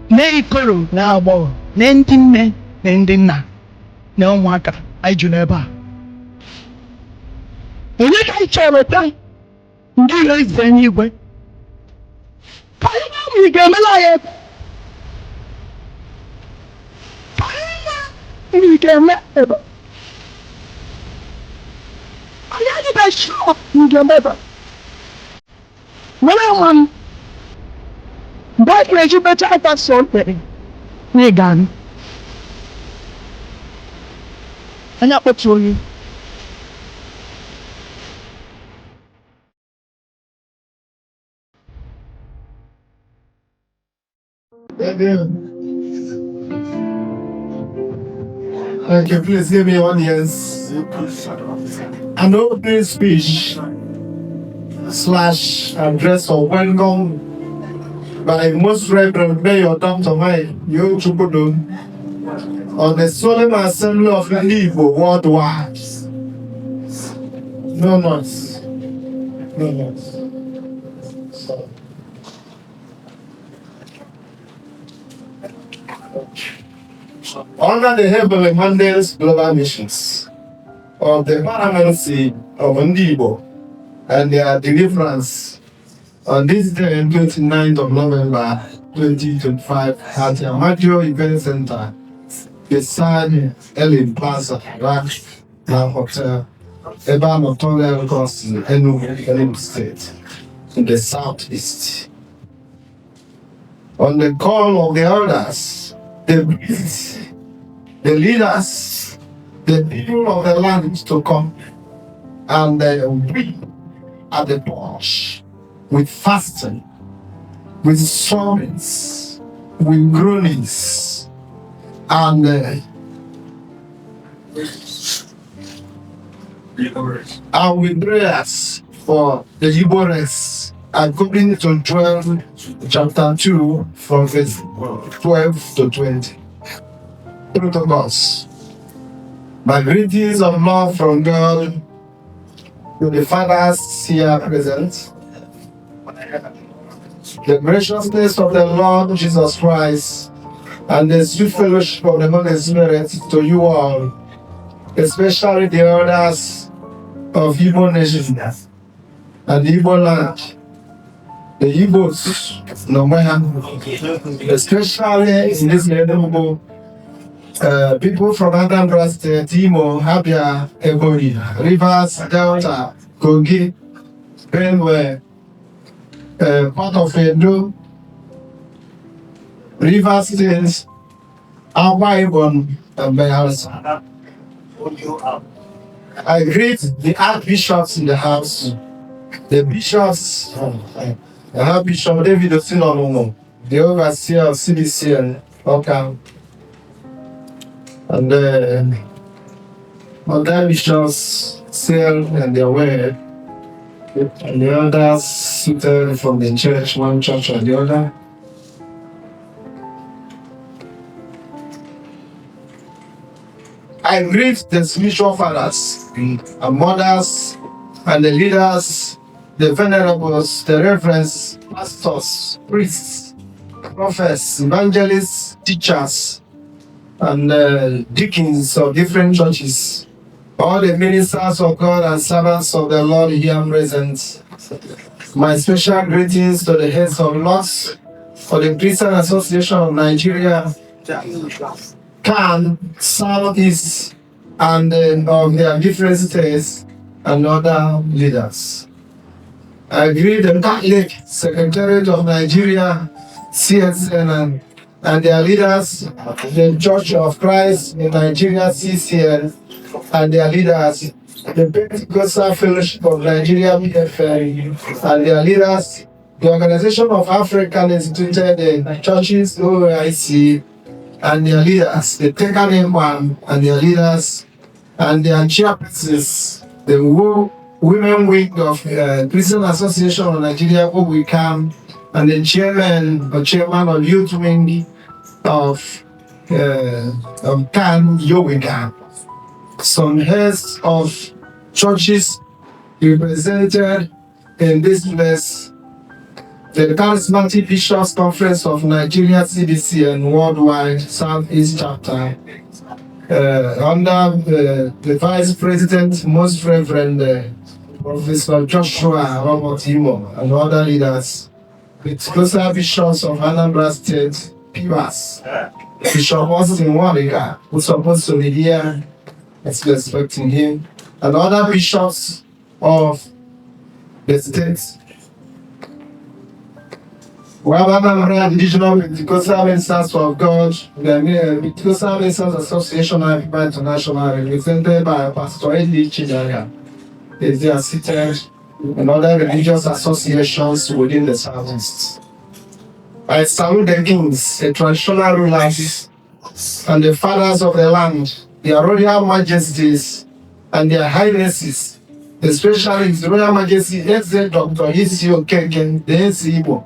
na-ekoro na agbọghọ na ndị nne na ndị nna na ụmụaka anyị jụ n'ebe a. Onye ka anyị chọrọ weta ndị eze n'igwe ka anyị na-amụ ị ga-emela ya ebe ị ga-eme ebe anyị adịghị sure ị ga-eme ebe nwere nwa m mgbe anyị ga-eji becha aka so mkpere n'ịga anyị anya kpọtụ onye Okay, please give me 1 yes. An opening speech / address of welcome by Most Reverend Mayor Dr. Mike Yochubudu on the Solemn Assembly of Ndi Igbo worldwide. No noise. No noise. Under the heavenly mandates global missions of the Paramountcy of Ndi Igbo and their deliverance on this day, 29th of November 2025, at the Amadeo Event Center beside Elim Plaza, the hotel, Ebonyi Coast, Enugu, Elim State, in the southeast. On the call of the elders, the priests, the leaders, the people of the land to come and we at the porch with fasting, with sermons, with groanings, and with prayers for the Igbo according to 12, chapter 2, from verse 12 to 20. Protocols. My greetings of love from God to the fathers here present. The graciousness of the Lord Jesus Christ and the sweet fellowship of the Holy Spirit to you all, especially the elders of Igbo nation and the Igboland, the Igbos, no matter, especially in this Enugu, people from Anambra State, Abia, Ebonyi, Rivers, Delta, Kogi, Benue, part of Edo, Rivers State, Abia, and Bayelsa. I greet the archbishops in the house, the bishops, I have Bishop David Osinono, the overseer of CBC and Okam. And other bishops sail and their way, and the others seated from the church, one church or the other. I greet the spiritual fathers and mothers and the leaders, the venerables, the reverends, pastors, priests, prophets, evangelists, teachers, and deacons of different churches, all the ministers of God and servants of the Lord here present. My special greetings to the heads of lords for the Christian Association of Nigeria, CAN, Southeast, and of their different states and other leaders. I greet the Catholic Secretariat of Nigeria, CSN, and their leaders, the Church of Christ in Nigeria, CCN, and their leaders, the Pentecostal Fellowship of Nigeria, PFN, and their leaders, the Organization of African Instituted Churches, OIC, and their leaders, the Tekan One, and their leaders, and their chairpersons, the Women Wing of Christian Association of Nigeria, OWICAM, and the chairman of Youth Wing of CAN, YOWICAM. Some heads of churches represented in this place the Charismatic Bishops Conference of Nigeria CBC and Worldwide Southeast Chapter, under the Vice President, Most Reverend Professor Joshua Robert Imo, and other leaders, with closer bishops of Anambra State, PIBAS, Bishop Austin Wariga, who's supposed to be here, expecting him, and other bishops of the state. We have Anambra Divisional Pentecostal Ministers of God, the Pentecostal Ministers Association of Africa International, represented by Pastor Ndi Igbo. They are seated in other religious associations within the Southeast. I salute the kings, the traditional rulers, and the fathers of the land, their royal majesties, and their highnesses, especially His Royal Majesty Dr. Okeke, the Igbo,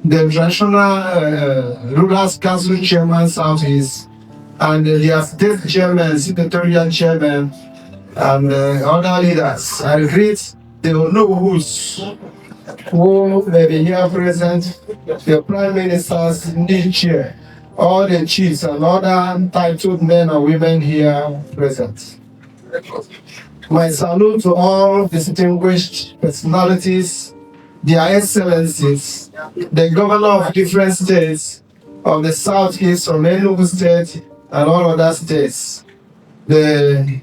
the traditional rulers council chairman Southeast, and their state chairman, secretarial chairman, and other leaders. I greet the Onogus who may be here present, the prime ministers in the chair, all the chiefs and other entitled men and women here present. My salute to all distinguished personalities, their excellencies, the governor of different states of the Southeast, from Enugu State and all other states, the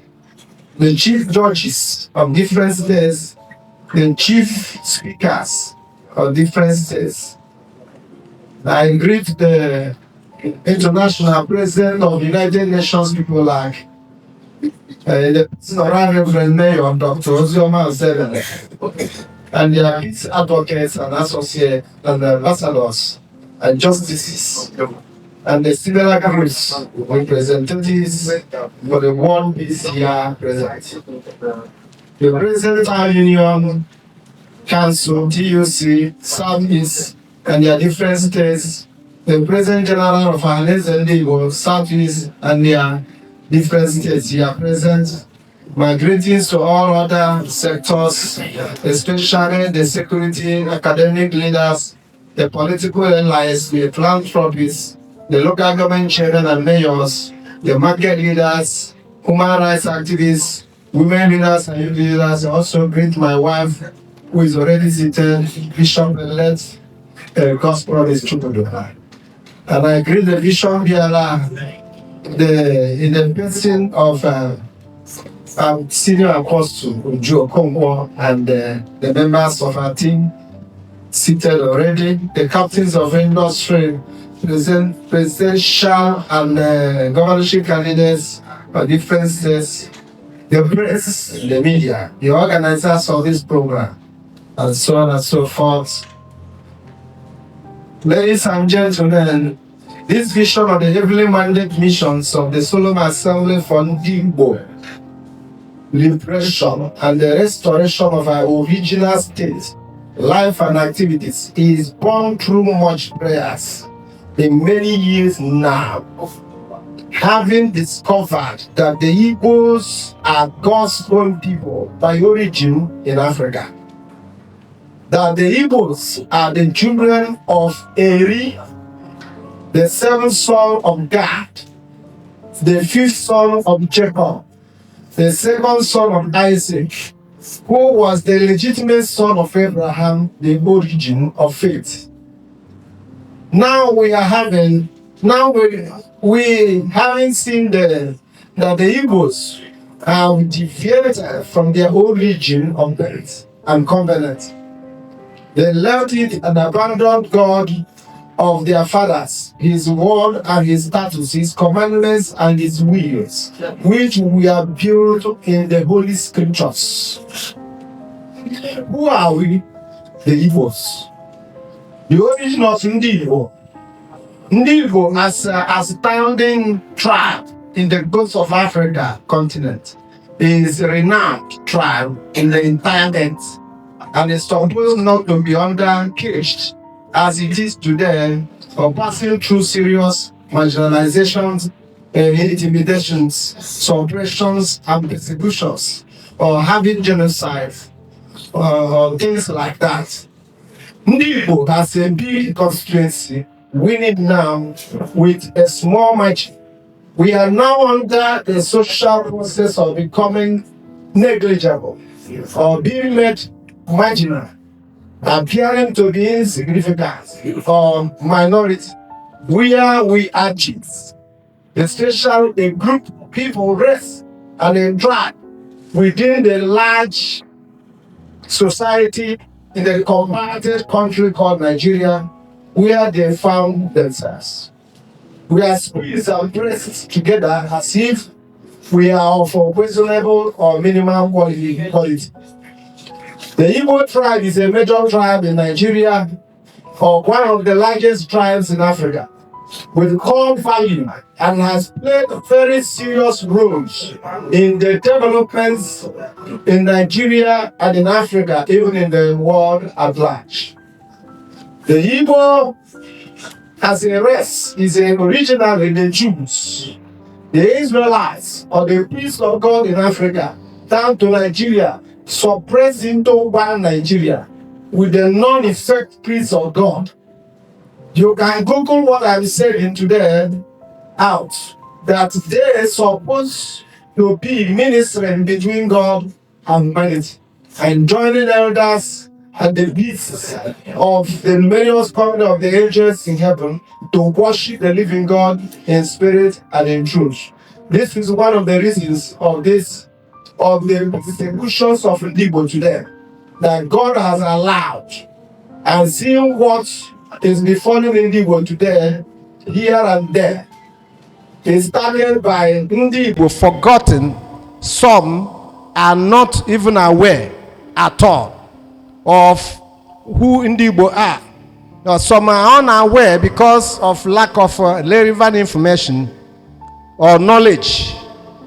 chief judges of different states, the chief speakers of different states. I greet the international president of the United Nations people like the Reverend Mayor Dr. Ozioma Ozebe, and their peace advocates and associates and ambassadors and justices, and the similar groups representatives for the one peace here present. The President of Union Council, TUC, Southeast, and their different states, the President General of Ndi Igbo, Southeast, and their different states here present. My greetings to all other sectors, especially the security, academic leaders, the political allies, the philanthropists, the local government chairmen and mayors, the market leaders, human rights activists, women leaders and youth leaders. I also greet my wife, who is already seated, Bishop-elect Gospel Distributor. And I greet the Bishop here, in the person of Senior Apostle Uju Okonkwo, and the members of our team seated already, the captains of industry, presidential and governorship candidates for different states, the press, the media, the organizers of this program, and so on and so forth. Ladies and gentlemen, this vision of the heavenly mandate missions of the Solemn Assembly for Ndi Igbo, liberation and the restoration of our original state, life and activities is born through much prayers in many years now. Having discovered that the Igbos are God's own people by origin in Africa, that the Igbos are the children of Eri, the seventh son of God, the fifth son of Jacob, the second son of Isaac, who was the legitimate son of Abraham, the origin of faith. Now we haven't seen that the Igbos have deviated from their origin of birth and covenant. They left it and abandoned God of their fathers, His word and His statutes, His commandments and His wills, which we are built in the Holy Scriptures. Who are we? The Igbos. The origin of Ndi Igbo. Ndi Igbo as a founding tribe in the coast of Africa continent is a renowned tribe in the entire earth, and is supposed not to be under-caged as it is today, or passing through serious marginalizations, intimidations, suppressions, and persecutions, or having genocide, or things like that. Ndi Igbo has a big constituency, winning now with a small margin. We are now under the social process of becoming negligible or being made marginal, appearing to be insignificant or minority. Where we are chiefs, especially a group of people rest and interact within the large society in the comparative country called Nigeria, where they found themselves. We are squeezed and pressed together as if we are of a reasonable or minimum quality. The Igbo tribe is a major tribe in Nigeria, or one of the largest tribes in Africa, with core value, and has played very serious roles in the developments in Nigeria and in Africa, even in the world at large. The Igbo, as a race, is originally the Jews, the Israelites, or the priests of God in Africa, down to Nigeria, suppressed into one Nigeria with the non-effect priests of God. You can Google what I'm saying today out, that they are supposed to be ministering between God and humanity, and joining elders and the beasts of the various company of the angels in heaven to worship the living God in spirit and in truth. This is one of the reasons of the persecutions of Ndi Igbo today, that God has allowed, and seeing what is befalling Ndi Igbo today, here and there, is started by Ndi Igbo forgotten. Some are not even aware at all of who Ndi Igbo are. Or some are unaware because of lack of relevant information or knowledge.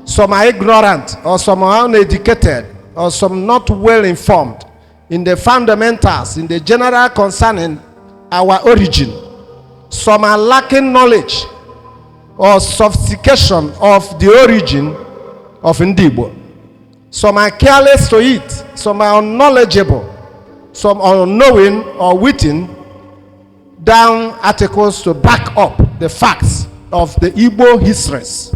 Some are ignorant, or some are uneducated, or some not well informed in the fundamentals, in the general concerning our origin. Some are lacking knowledge or sophistication of the origin of Ndi Igbo. Some are careless to it, some are unknowledgeable, some are unknowing or witting down articles to back up the facts of the Igbo histories,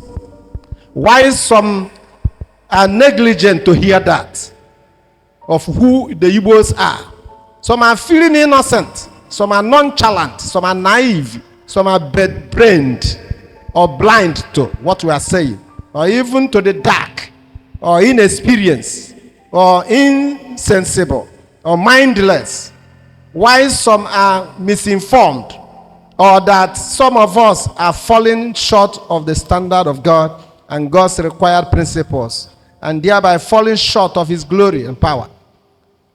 while some are negligent to hear that of who the Igbos are. Some are feeling innocent, some are nonchalant, some are naive, some are bad-brained or blind to what we are saying, or even to the dark, or inexperienced, or insensible, or mindless, while some are misinformed, or that some of us are falling short of the standard of God and God's required principles, and thereby falling short of his glory and power.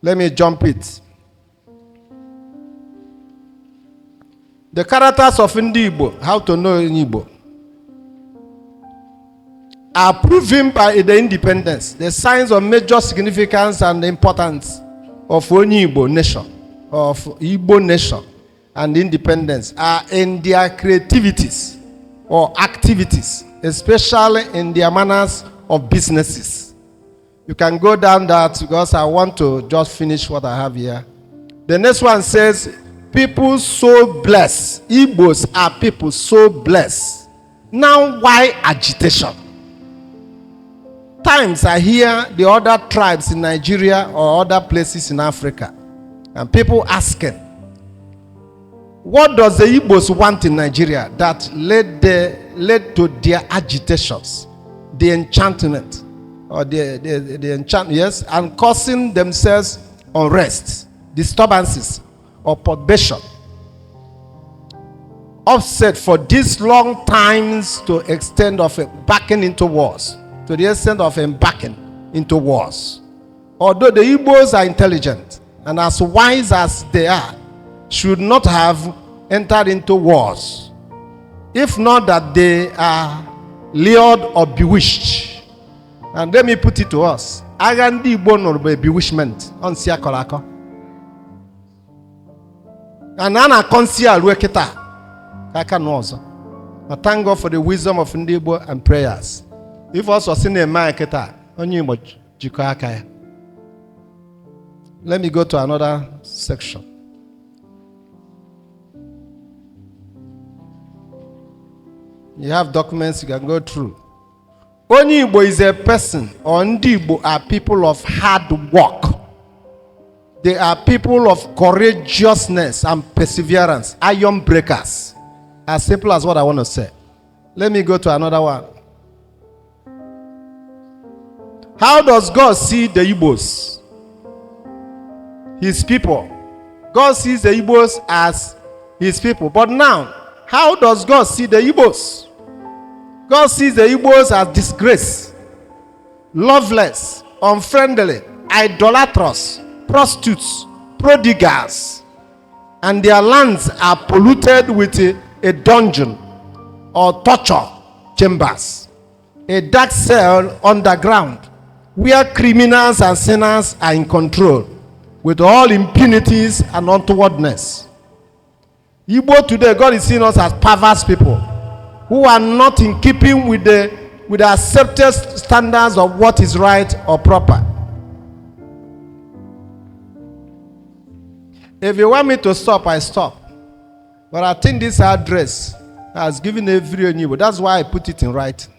Let me jump it. The characters of Ndi Igbo, how to know Ndi Igbo, are proven by the independence, the signs of major significance and importance of Ndi Igbo nation, of Igbo nation and independence are in their creativities or activities, especially in their manners of businesses. You can go down that because I want to just finish what I have here. The next one says, people so blessed. Igbos are people so blessed. Now why agitation? Times I hear the other tribes in Nigeria or other places in Africa, and people asking, what does the Igbos want in Nigeria that led to their agitations, the enchantment, or the enchantment, yes, and causing themselves unrest, disturbances, or perturbation, offset for these long times to extend of backing into wars, to the extent of embarking into wars. Although the Igbos are intelligent and as wise as they are, should not have entered into wars, if not that they are lured or bewitched. And let me put it to us. Agandi Igbo no be bewitchment on sia kolako. And ana konsia alweketa. Kaka no ozo. I thank God for the wisdom of Ndi Igbo and prayers. If also sin a man keta, only mo jiko aka ya. Let me go to another section. You have documents you can go through. Only Igbo is a person, or Ndi Igbo are people of hard work. They are people of courageousness and perseverance, iron breakers. As simple as what I want to say. Let me go to another one. How does God see the Igbos? His people. God sees the Igbos as his people. But now, how does God see the Igbos? God sees the Igbos as disgrace, loveless, unfriendly, idolatrous, prostitutes, prodigals, and their lands are polluted with a dungeon or torture chambers, a dark cell underground where criminals and sinners are in control with all impunities and untowardness. Igbo today, God is seeing us as perverse people who are not in keeping with the accepted standards of what is right or proper. If you want me to stop, I stop. But I think this address has given every Igbo. That's why I put it in writing.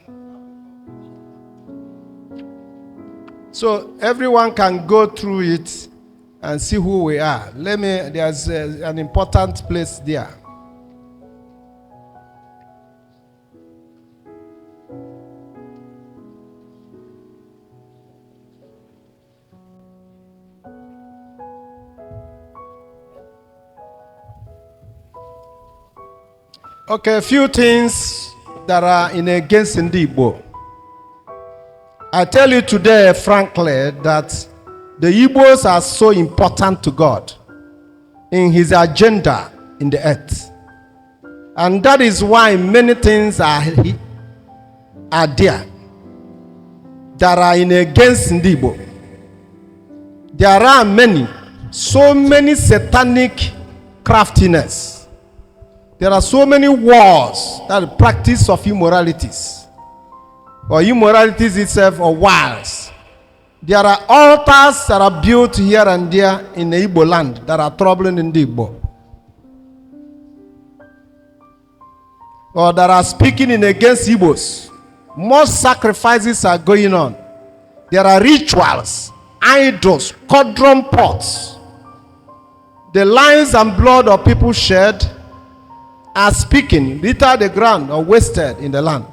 So everyone can go through it and see who we are. There's an important place there. Okay, a few things that are against Ndi Igbo. I tell you today, frankly, that the Igbos are so important to God in his agenda in the earth. And that is why many things are there that are against Ndi Igbo. There are many, so many satanic craftiness. There are so many wars that the practice of immoralities, or immoralities itself, or wars. There are altars that are built here and there in the Igboland that are troubling in the Igbo, or that are speaking in against Igbos. More sacrifices are going on. There are rituals, idols, cauldron pots. The lives and blood of people shed are speaking, litter the ground or wasted in the land.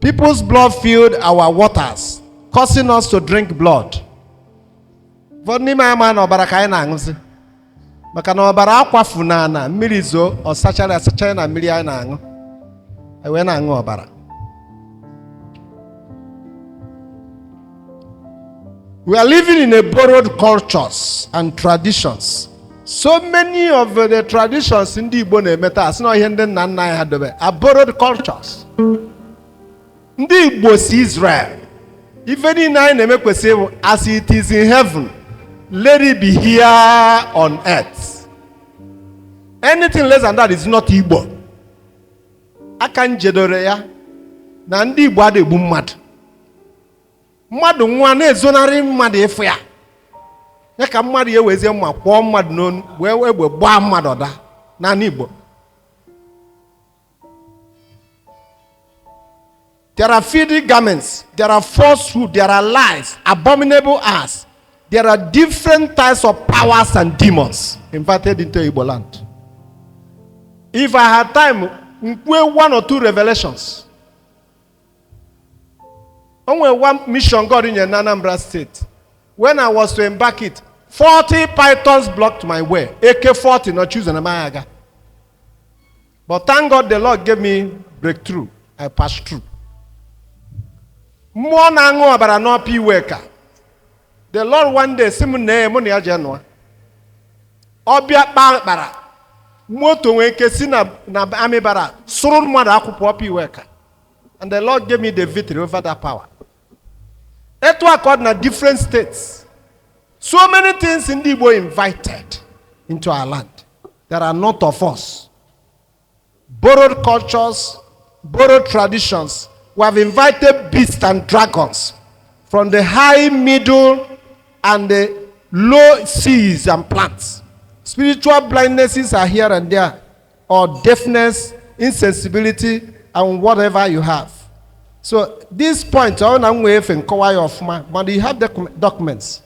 People's blood filled our waters, causing us to drink blood. Maka na ọbara akwafu na mmiri zo ọsachara na mmiri anyị na-aṅụ. Ewe na-aṅụ ọbara. We are living in a borrowed cultures and traditions. So many of the traditions in the Igbo na-emeta asị na ihe ndị nna nna anyị ha dobe are borrowed cultures. Ndị Igbo si Israel. Even in anyị na-eme kwesịrị as it is in heaven, let it be here on earth. Anything less than that is not Igbo. Aka njedore ya na ndị Igbo adịghị egbu mmadụ. Mmadụ nwa na-ezonarị mmadụ efu ya. Ya ka mmadụ ya wezie mma kwụọ mmadụ n'onu wee egbe gbaa mmadụ ọda na Igbo. There are filthy garments, there are falsehood, there are lies, abominable acts. There are different types of powers and demons invited into Igboland. If I had time, one or two revelations. Only one mission God in Anambra State. When I was to embark it, 40 pythons blocked my way. AK-40 not choosing a Mayaga. But thank God the Lord gave me breakthrough. I passed through. More nango about an OP worker. The Lord one day simune money ajanwa. Abia bara. Moto weke sina na amibara. Surun mada akupo OP worker. And the Lord gave me the victory over that power. It worked in different states. So many things in the Igbo invited into our land that are not of us. Borrowed cultures, borrowed traditions. We have invited beasts and dragons from the high, middle, and the low seas and plants. Spiritual blindnesses are here and there, or deafness insensibility, and whatever you have. So this point, but you have the documents.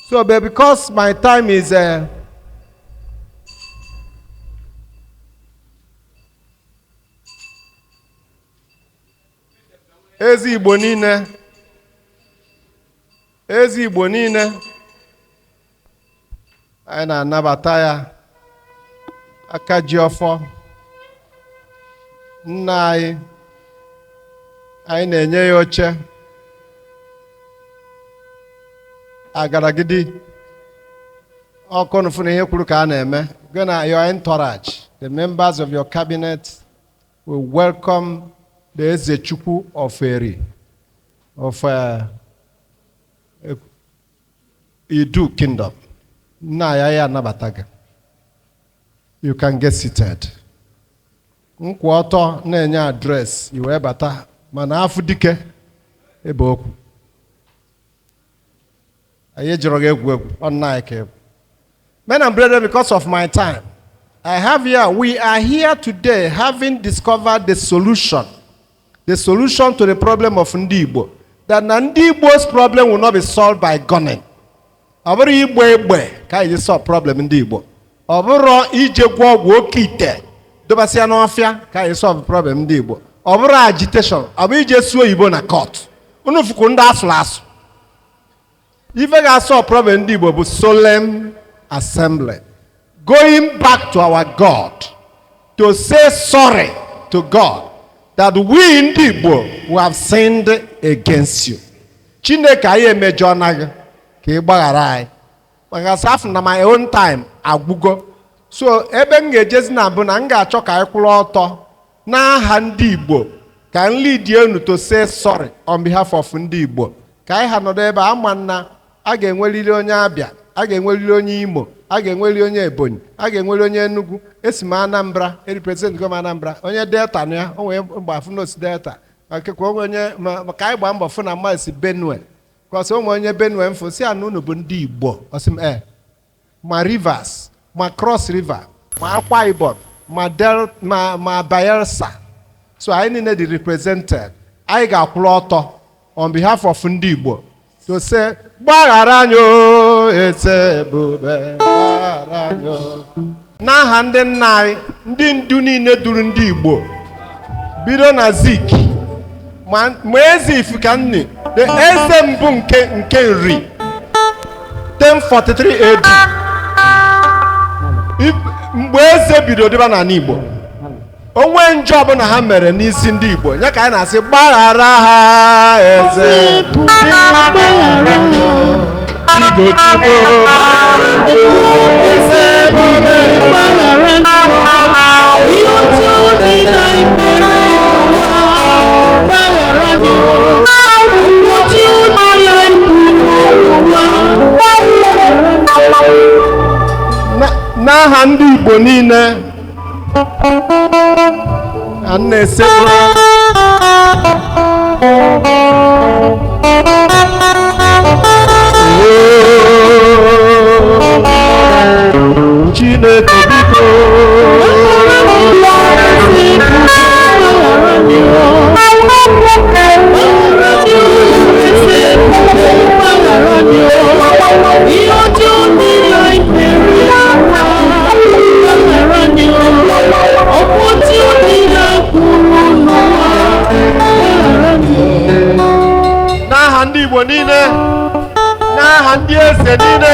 So, but because my time is Ezi Igbo niile, anyị na-anabata ya aka ji ọfọ nna anyị na-enye ya oche agaragidi ọkụ nụfụ na ihe kwuru ka a na-eme. Gonna your entourage, the members of your cabinet will welcome the Ezechukwu of Eri, of Idu Kingdom. You can get seated. Nkwoto na-enye address iwe bata mana afu dike ebe okwu. Aye jiro egwu onnike. Men and brethren, because of my time, we are here today having discovered the solution to the problem of Ndi Igbo. That Ndi Igbo's problem will not be solved by gunning. Oburu Igbo ka you solve problem Ndi Igbo. Oburu ije gwo okite dobasi anofia ka you solve problem Ndi Igbo. Oburu agitation, obu ije suo Igbo na court. Unu fuku nda asulasu. Ife ga solve problem Ndi Igbo bu Solemn Assembly. Going back to our God to say sorry to God that we in Igbo who have sinned against you. Chineke aye mejo naga ka igbaghara anyị. Maka saf na my own time agwugo. So ebe m ga-ejezi na bụ na m ga-achọ ka anyị kwụrụ ọtọ n'aha Ndị Igbo ka m lead you to say sorry on behalf of Ndị Igbo. Ka anyị ha nọdụ ebe ama na a ga-enweriri onye Abia, a ga-enweriri onye Imo, a ga-enweriri onye Ebonyi, a ga-enweriri onye Enugu, esi m Anambra, represent go Anambra, onye Delta na ya, o nwere mgbafu n'osi Delta. Akekwa onye ka anyị gba mbọ fụ na mma si Benue. Because onye Benue mfo si anu unu bụ Ndị Igbo. Osim ma Rivers, ma Cross River, ma Akwa Ibom, ma Bayelsa. So I need the represented. I ga-akwụrụ ọtọ on behalf of Ndị Igbo to say gbaghara nyo eze bube gbaghara nyo. N'aha ndị nna anyị, ndị ndu niile duru Ndị Igbo bido na Zik ma eze ifuka nni the eze mbụ nke nri 1043 AD mgbe eze bido dịba na Igbo onwe njọ ọbụla ha mere n'isi Ndị Igbo ya ka anyị na-asị gbaghara ha eze n'aha Ndị Igbo niile a na-esekwa Chineke biko n'aha Ndị Igbo niile, n'aha ndị eze niile,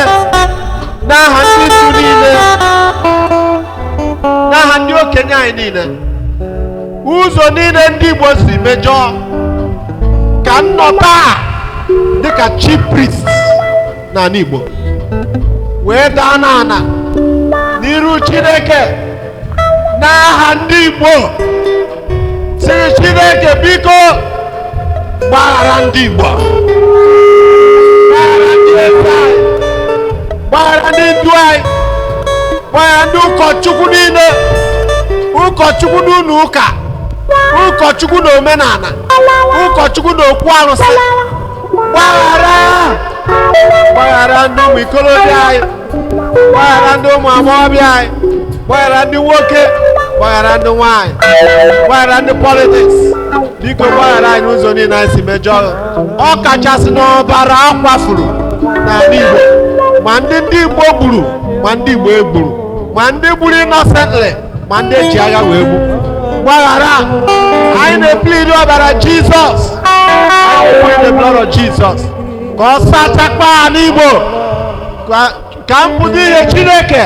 n'aha ndị ndu niile, n'aha ndị okenye anyị niile, ụzọ niile Ndị Igbo si mejọ ka nnọta dịka chief priest na Igbo wee daa n'ana n'iru Chineke n'aha Ndị Igbo sị Chineke biko gbaghara Ndị Igbo, gbaghara ndị eze anyị, gbaghara ndị ndu anyị, gbaghara ndị ụkọchukwu niile, ụkọchukwu n'ụlọ ụka, ụkọchukwu na omenala, ụkọchukwu na okwu arụsị, gbaghara ndị ụmụ ikolobịa anyị, gbaghara ndị ụmụ agbọghọbịa anyị, gbaghara ndị nwoke, gbaghara ndị nwanyị, gbaghara ndị politiks, biko gbaghara anyị n'ụzọ niile anyị si mejọ ọ kachasị n'ọbara akwafuru n'ala Igbo, ma ndị Igbo gburu, ma ndị Igbo egburu, ma ndị gburu innocently, ma ndị eji agha wee gbu. Gbaghara anyị na-epliri ọbara Jizọs, anyị na the blood of Jesus ka ọ sachakwa n'Igbo, ka mpụta ihe Chineke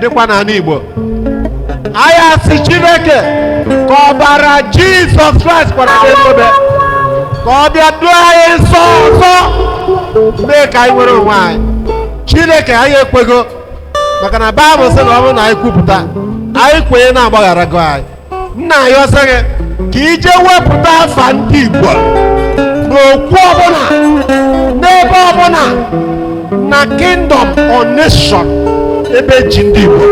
dịkwa n'ala Igbo. Anyị asị Chineke ka ọbara Jizọs Kraịst kwara n'ezobe ka ọ bịa duo anyị nsọ ọzọ, mee ka anyị nwere onwe anyị. Chineke anyị ekwego, maka na Baịbụl sị na ọ bụrụ na anyị kwupụta, anyị kwenye na-agbaghara gị anyị. Nna anyị ọsọ gị ka ije wepụta afa ndị Igbo n'okwu ọbụla, n'ebe ọbụla, na kingdom or nation ebe ji ndị Igbo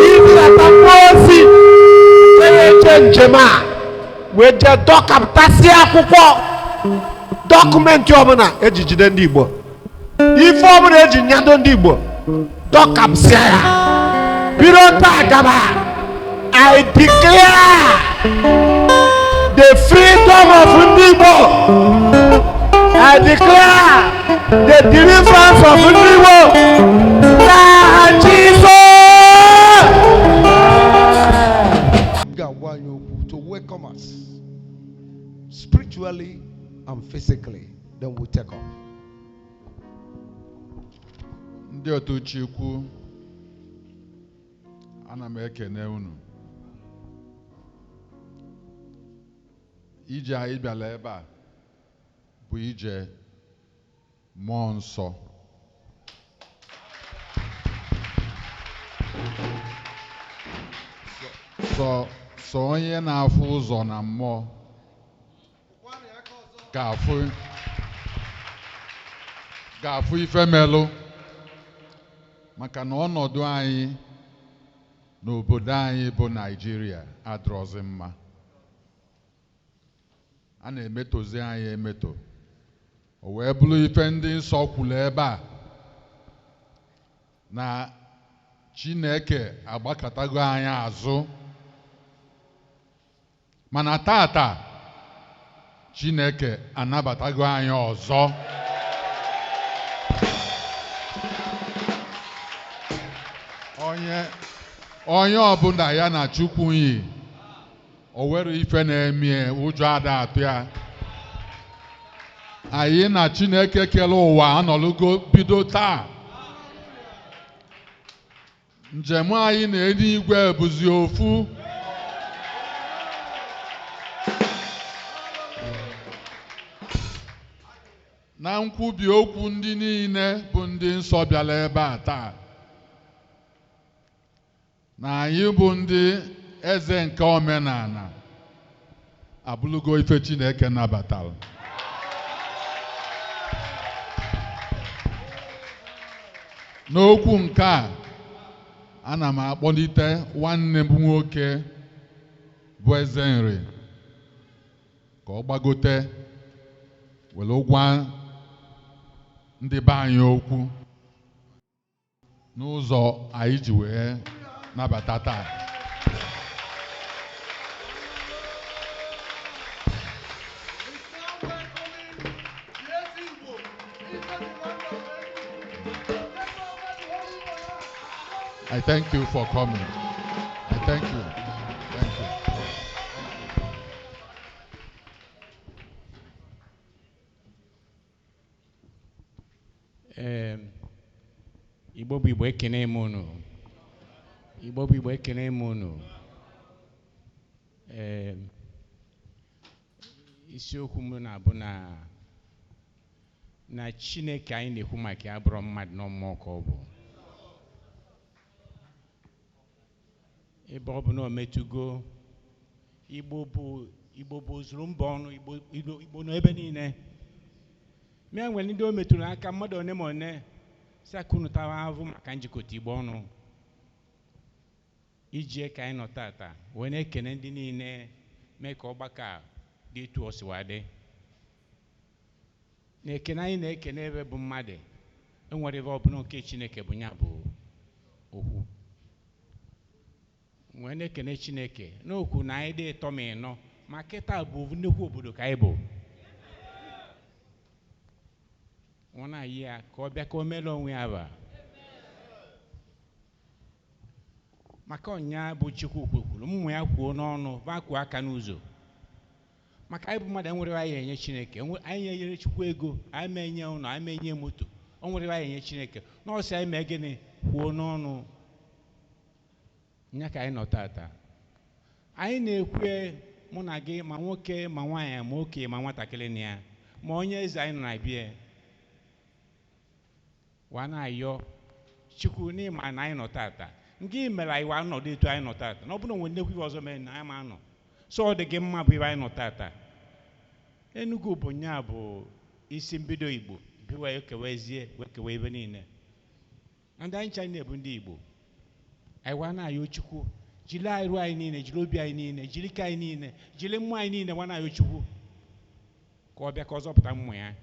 izilata ozi eche njem a wee jee dọkapụtasị akwụkwọ dọkụmentị ọbụla eji jide ndị Igbo, ife ọbụla eji nyado ndị Igbo dọkapụsịa ya. Bido taa gaba, I declare the freedom of ndị Igbo. I declare the deliverance of ndị Igbo. Na Jesus. To welcome us spiritually and physically, then we'll take off. Ndị otu Chukwu, ana m ekene unu. Ije anyị bịara ebe a bụ ije mmụọ nsọ. So onye na-afụ ụzọ na mmụọ ga-afụ ife melụ, maka na ọnọdụ anyị n'obodo anyị bụ Naịjirịa adịrọzi mma. A na-emetozi anyị emeto, o wee bụrụ ife ndị nsọ kwuru ebe a na Chineke agbakọtago anyị azụ, mana tata Chineke anabatago anyị ọzọ. Onye ọbụla ya na Chukwu yi, o were ife na-eme ụjọ ada atụ ya. Anyị na Chineke kere ụwa anọlugo bido taa. Njem anyị na eluigwe bụzi ofu. Na nkwubi okwu ndị niile bụ ndị nsọ bịara ebe a taa, na anyị bụ ndị eze nke omenala abụlụgo ife Chineke nabatara. N'okwu nke a, ana m akpọlite nwanne m nwoke bụ Eze Nri ka ọ gbagote were gwa ndị be anyị okwu n'ụzọ anyị ji wee nabata taa. I thank you for coming. I thank you. Thank you. Igbo bụ Igbo ekene m unu. Igbo bụ Igbo ekene m unu. Isiokwu m na-abụ na Chineke anyị na-ekwu maka ya bụrụ mmadụ na mmụọ ka ọ bụ. Ebe ọ bụ na o metugo, Igbo bụ zuru mba ọnụ, Igbo nọ ebe niile. Mịa nwere ndị o metụrụ aka, mmadụ one ma one si akụnụ tawa ahụ maka njikọta Igbo ọnụ. Iji ka anyị nọ tata wee na-ekene ndị niile mee ka ọgbakọ dị etu o si wee dị. Na-ekene anyị na-ekene ebe bụ mmadụ, enwere ebe ọbụla nke Chineke bụ ya bụ okwu. When ekene Chineke n'okwu na anyị dị ịtọ ma ịnọ ma kịta bụ nnukwu obodo ka anyị bụ. Ọ na-ayị ya ka ọ bịa ka o mere onwe ya ba. Maka ọnya bụ Chukwu kwekwuru mmụ ya kwuo n'ọnụ vakwuo aka n'ụzọ. Maka anyị bụ mmadụ enwere anyị enye Chineke, anyị enyere Chukwu ego, anyị menye ụlọ, anyị menye moto, o nwere anyị enye Chineke. N'ọsị anyị mee gịnị kwuo n'ọnụ. Nya ka anyị nọ tata. Anyị na-ekwe mụ na gị ma nwoke ma nwaanyị ma okenye ma nwatakịrị na ya ma onye eze anyị nọ na bịa. Wa na-ayọ Chukwu n'ịma na anyị nọ tata. Nke mere anyị wa nọdụ etu anyị nọ tata. Na ọ bụrụ na nwere nnekwu ọzọ mere na anyị ma nọ. So ọ dị gị mma bụ ebe anyị nọ tata. Enugu bụ nya bụ isi mbido Igbo biwa ekewezie wekewe ebe niile. Ndị anyị ncha na-ebu ndị Igbo. Anyị wa na-ayọ Chukwu jiri arụ anyị niile, jiri obi anyị niile, jiri ike anyị niile, jiri mmụọ anyị niile wa na-ayọ Chukwu ka ọ bịa ka ọ zọpụta mmụọ ya.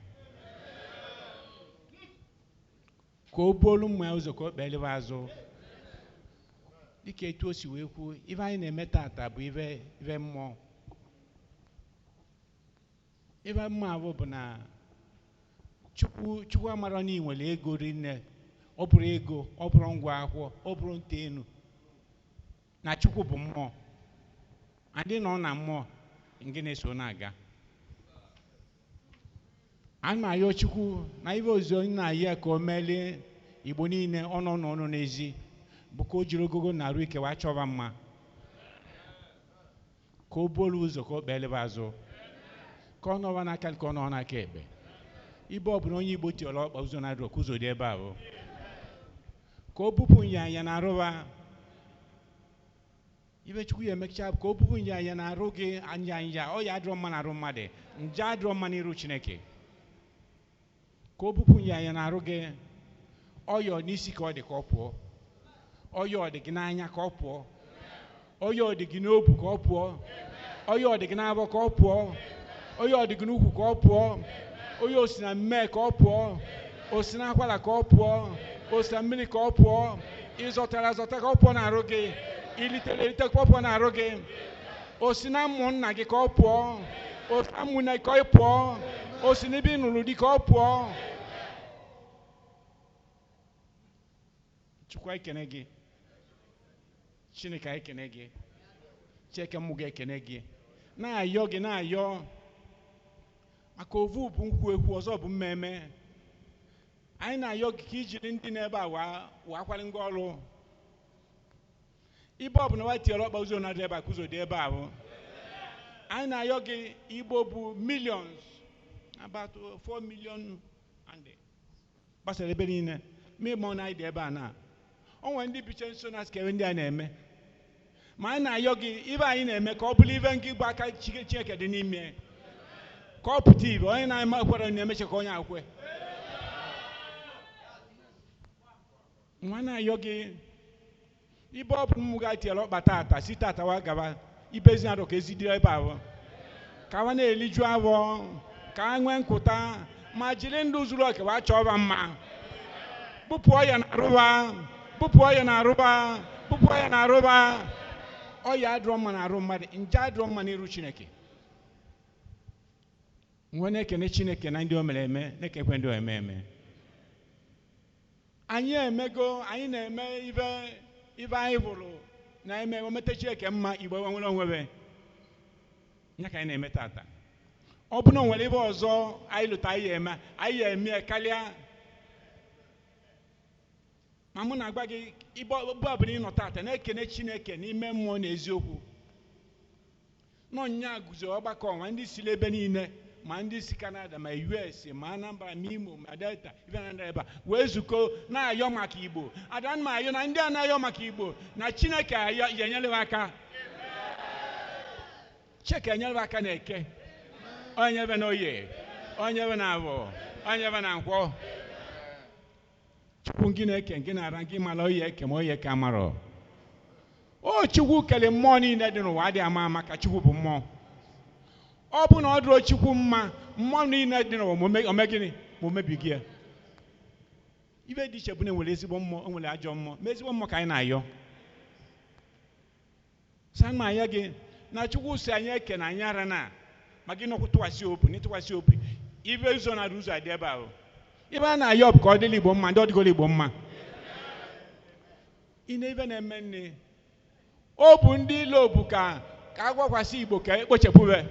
Ka o buolu mmụọ ya ụzọ ka o kpelebe azụ. Dịka etu o si wee kwuo, ife anyị na-eme tata bụ ife mmụọ. Ife mmụọ bụ na Chukwu amara na ị nwere ego rinne. Ọ bụrụ ego, ọ bụrụ ngwa akwụkwọ, ọ bụrụ nta enu. Na Chukwu bụ mmụọ. Adị nọ na mmụọ nke na-eso na-aga. A na-ayọ Chukwu na ife ozo na-ayọ ka o melie Igbo niile ọnụ n'ezi. Bụ ka o jiri ogogo na arụ ike wa chọba mma. Ka o bolu ụzọ ka o kpelebe azụ. Ka ọ nọwa n'aka ka ọ nọ n'aka ekpe. Ibe ọ bụla onye Igbo tiọla ọkpa ụzọ na adụ ka ụzọ dị ebe ahụ. Ka o bupụ nyanya na arụwa. Ibe Chukwu ya emecha ka o bupụ nyanya na arụ gị anya ọ ya adịrọ mma na arụ mmadụ. Nje adịrọ mma n'iru Chineke. Ka o bupụ nyanya na arụ gị. Ọyọ n'isi ka ọ dị ka ọ pụọ. Ọyọ dị gị n'anya ka ọ pụọ. Ọyọ dị gị n'obu ka ọ pụọ. Ọyọ dị gị n'abọ ka ọ pụọ. Ọyọ dị gị n'ukwu ka ọ pụọ. Ọyọ osi na mme ka ọ pụọ. Osi na akwara ka ọ pụọ. Osi na mmiri ka ọ pụọ. Ịzọtara azọta ka ọ pụọ n'arụ gị. Ilitere elite ka ọ pụọ n'arụ gị. Osi na mmụ nna gị ka ọ pụọ. Osi na mmụ nna ka ọ pụọ. Osi n'ebe ị nụrụ di ka ọ pụọ. Chukwu ekene gị. Chineke ekene gị. Cheke mmụ gị ekene gị. Na-ayọ gị na-ayọ. Maka ovu bụ nkwu ekwu ọzọ bụ mmemme. Anyị na-ayọ gị ka ijiri ndị n'ebe a wakwara ngwa ọrụ. Ibe ọ bụ na wa tiere ọkpa ụzọ na dị ebe a ka ụzọ dị ebe ahụ. Anyị na-ayọ gị Igbo bụ millions. About 4 million and gbasara ebe niile. Mmemme na anyị dị ebe a na. O nwere ndị biche nso na skewe ndị a na-eme. Ma anyị na-ayọ gị ibe anyị na-eme ka ọ bụrụ ibe nke Igbo aka Chineke dị n'ime. Ka ọ pụta ibe onye na-emekwara na-emeche ka onye akwe. Nwa na-ayọ gị ibe ọ bụrụ mmụ ga-etiela ọkpa tata si tata wa gaba ibezi arụ ka ezidire ebe ahụ. Ka wa na-eliju avọ ka ha nwee nkụta ma jiri ndụ zuru oke wa chọba mma. Bupụ ọya na arụba. Bupụ ọya na arụba. Bupụ ọya na arụba. Ọya adịrọ mma na arụ mmadụ. Nje adịrọ mma n'iru Chineke. Nwe na-ekene Chineke na ndị o mere eme na-ekekwe ndị o eme. Anyị emego anyị na-eme ibe anyị bụrụ na-eme omete Chineke mma Igbo nwere onwebe. Nya ka anyị na-eme tata. Ọ bụ na nwere ibe ọzọ anyị lụta anyị eme karịa. Ma mụ na-agwa gị ibe ọbụla ịnọ tata na-ekene Chineke n'ime mmụọ na eziokwu. N'ọnya guzo ọgbakọ ọnwa ndị si ebe niile ma ndị si Canada ma US ma Anambra ma Imo ma Delta ibe na ebe a wee zukọ na-ayọ maka Igbo. Ada m ayọ na ndị a na-ayọ maka Igbo na Chineke ya enyere aka. Chineke enyere aka na Eke. Onye ebe na Oye. Onye ebe na Avọ. Onye ebe na Nkwọ. Chukwu gị na-eke gị na-ara gị mara Oye eke ma Oye ka marọ. O Chukwu kele mmụọ niile dị n'ụwa adị ama maka Chukwu bụ mmụọ. Ọ bụ na ọ dụrụ Chukwu mma mmụọ niile dị n'ụwa ome gịnị ma o mebighị ya. Ibe dị iche bụ na enwere ezigbo mmụọ, enwere ajọ mmụọ, ma ezigbo mmụọ ka anyị na-ayọ. Sama yage na chukwu si anya eke na anya rana magi no kwutuwasi opu ni tuwasi opu ibe zo na ruzo ade ba o ibe na Yob ka odili Igbo mma ndị odigolo Igbo mma ine ibe na emenne obu ndị lobu ka agwakwasi Igbo ka ekpochepube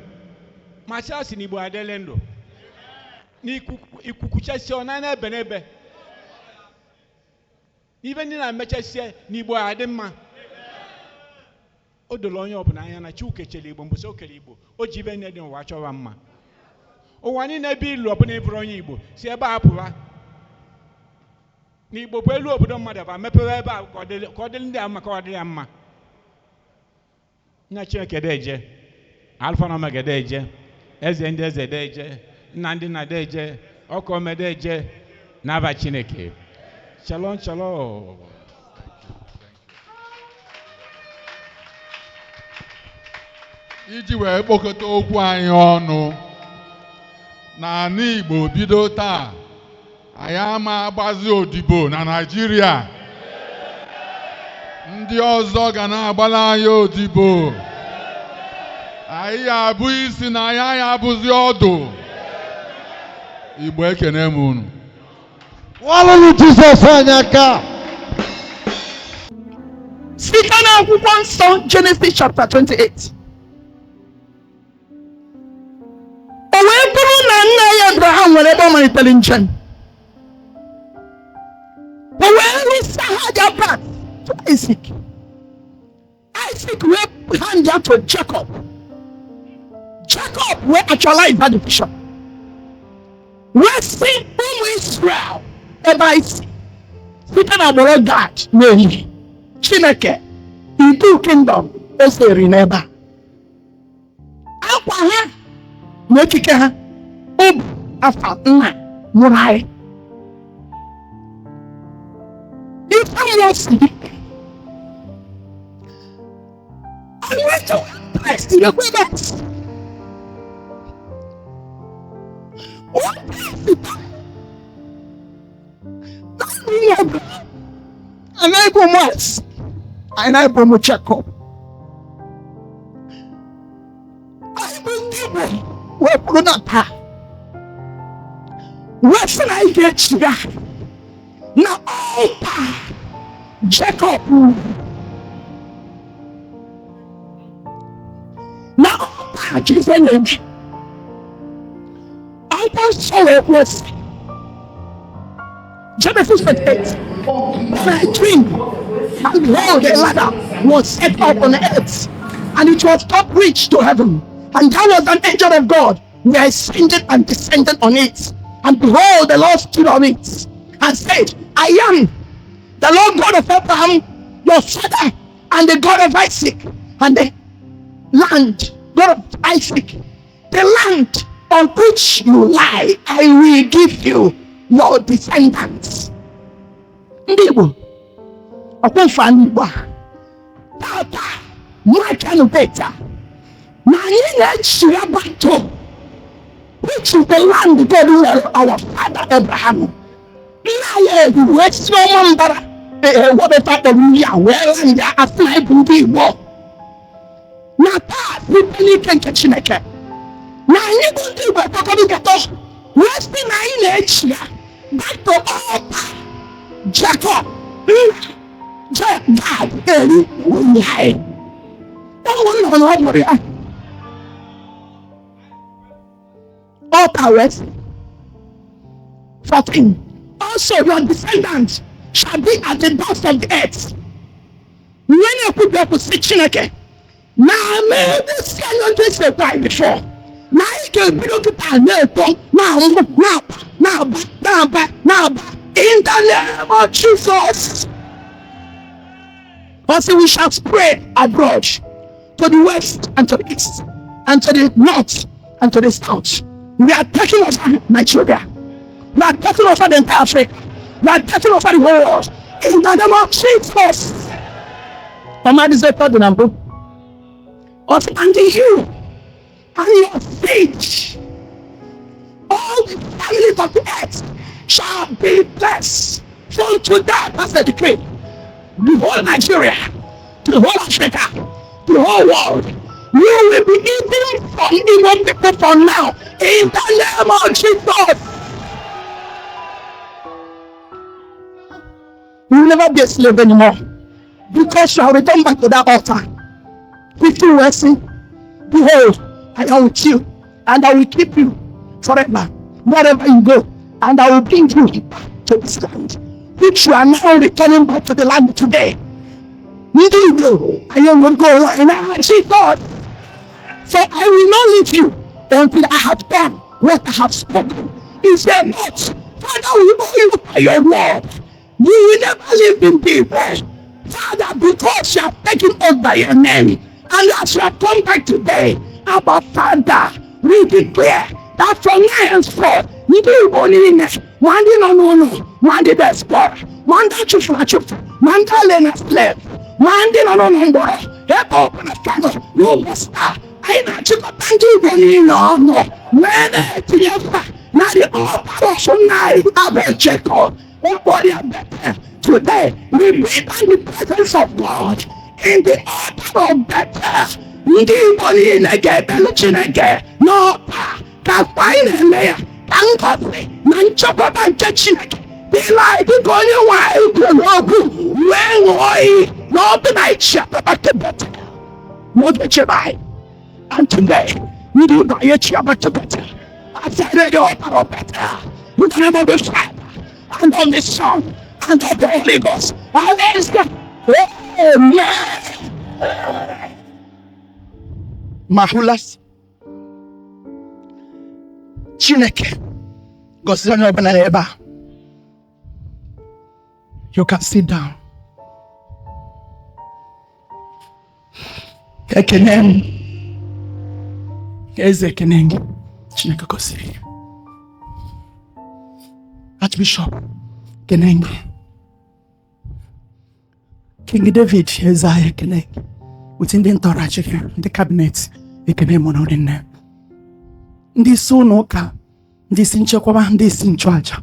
ma chasi na Igbo adele ndụ n'ikuku chesi ona na ebe n'ebe ibe ndị na mechesi na Igbo adị mma o dolo onye ọbụla anya na Chukwu kechele Igbo mgbe o kere Igbo o ji ibe nye dị n'ụwa chọwa mma ụwa niile ebe ilu ọbụla ịbụrụ onye Igbo si ebe a pụwa na Igbo bụ elu obodo mmadụ ba mepewe ebe a ka ọ dịrị ndị a mma ka ọ dịrị ya mma nna Chineke deje Alfa na Omega deje eze ndị eze deje nna ndị nna deje ọkụ ome deje n'aba Chineke shalom shalom. iji wee kpokọta okwu anyị ọnụ n'ala Igbo bido taa anyị ama agbazi odibo na Naịjirịa ndị ọzọ ga na-agbala anyị odibo anyị abụ isi na anyị abụzi ọdụ Igbo ekene m unu Walụ Jizọs anyị aka. Site n'akwụkwọ nsọ Genesis chapter 28. O wee bụrụ na nna ya Abraham nwere ebe ọ malitere njem. O wee rụsa ha back to Isaac. Isaac wee hand ya to Jacob. Jacob wee actualize that vision. Wee si ụmụ Israel ebe anyị si site na agbụrụ Gad na-eyi Chineke idu kingdom eseri n'ebe a. Akwa ha na ekike ha ụbụ afa nna mụrụ anyị. Ife mmụọ si I went to Christ in equipment. What is it? And I go once, and I go check up. I believe we're putting up. Where should I get you? Now, Jacob. Now, Jesus. I was so helpless. Genesis 28. My dream, and behold, a ladder was set up on the earth, and it was top reached to heaven. And there was an angel of God, who ascended and descended on it. And behold, the Lord stood on it, and said, I am the Lord God of Abraham, your father, and the God of Isaac, and the land, God of Isaac, the land on which you lie, I will give you your descendants. Ndị Igbo, ọkwa Igbo a, tata, Mike and Beta, na anyị na-echi abato, which is the land God of our father Abraham. Nna ya ewu wee si ọma mbara, wọbeta kpọrọ ya wee land ya asị na ịbụ ndị Igbo. Na taa, site n'ike nke Chineke, na anyị bụ ndị Igbo ekpọkọrịkọtọ, wee si na anyị na-echi ya, back to altar. Jacob, God, Elim, Ndi. That one altar rest. 14. Also, your descendants shall be at the dust of the earth. When you put your position again, now may this cannot be survived before. Now you can be looking at now. In the name of Jesus. Also, we shall spread abroad to the west and to the east and to the north and to the south. We are taking over Nigeria. We are taking over the entire Africa. We are taking over the world. In the name of Jesus. Command is a third number. Also, unto you and your faith, all the families of the earth shall be blessed. From today, that's the decree. The whole Nigeria, to the whole Africa, the whole world. You will be eating from Igbo people from now. In the name of Jesus. You will never be a slave anymore. Because you have returned back to that altar. With you, behold, I am with you, and I will keep you forever, wherever you go, and I will bring you to this land, which you are now returning back to the land today. Ndi Igbo, I am going to go and I see God. So I will not leave you until I have done what I have spoken. Is there not? Father, we owe you by your word. You will never leave in peace. Father, because you have taken us by your name, and as you have come back today, our Father, we declare that from now henceforth, we do Ebonyi, one day no, one day diaspora, one day chufu, one day learn slave, one day no, help open a channel, no master. I know you got to do Ebonyi, no, when it's now the operation now, I will check out, everybody better. Today, we meet in the presence of God in the altar of better. Ndi Igbo na-ege Chineke n'ọpa ka anyị na-eme ya ka ngọzi na nchekwa nke Chineke dịla dịka onye nwanyị kwuru okwu wee ṅụọ iyi na ọ bụ na ichi ababakebete n'oge chebe. And today, we do not yet abakebete. I said the altar of better. In the name of the Father and of the Son and of the Holy Ghost. Amen. Mahulas Chineke gosiri onye ọbụla n'ebe a. You can sit down. Ekene m eze ekene gị Chineke gosiri. Archbishop ekene gị. King David Isaiah ekene gị. Within the entourage, the cabinet, ekene mo na odinne. Ndị so n'ụka, ndị si nchekwaba, ndị si nchụaja,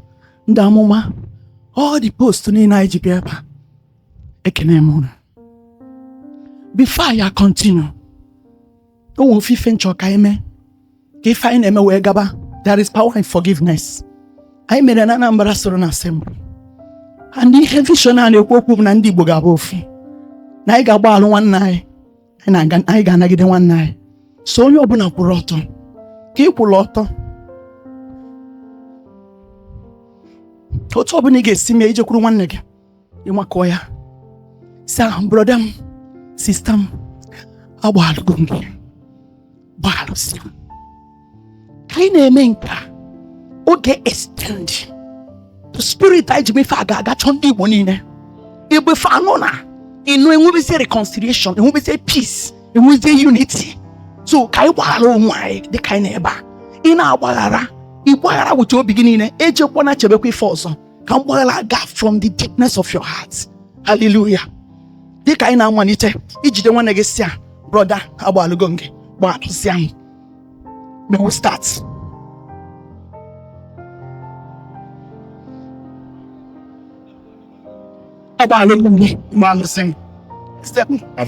ndị amụma, all the posts niile anyị ji bịa ebe a, ekene mo. Before I continue, o nwe ofufe nchọ ka eme, ka ife anyị na-eme wee gaba. There is power in forgiveness. Anyị mere na Anambra Solemn Assembly. And ihe vision a na-ekwu okwu na ndị Igbo ga-abụ ofu. Na anyị ga-agba alụ nwanne anyị. Anyị ga-anagide nwanne anyị. So onye ọbụla kwụrụ ọtọ. Ka ị kwụrụ ọtọ. Otu ọbụla ị ga-esi mee ijekwuru nwanne gị. Ịmakọ ya. Sir, brother m, sister m, agbaalụgo m gị. Gbaalụsị m. Ka anyị na-eme nke a, oge extend. The spirit anyị ji mefe a ga-agachọ ndị Igbo niile. Igbo fe anọ na. Enwebisi reconciliation, enwebisi peace, enwebisi unity. So ka anyị gbaghara onwe anyị dị ka anyị na-ebe a. Ị na-agbaghara, ịgbaghara wụcha obi gị niile, ejekwa na chebekwa ife ọzọ. Ka mgbaghara ga from the deepness of your heart. Hallelujah. Dị ka anyị na-amalite, ijide nwanne gị si a, brother, agbaalụgo gị, gbaalụsị anyị. May we start. Agbaalụgo gị, gbaalụsị anyị. Step. Na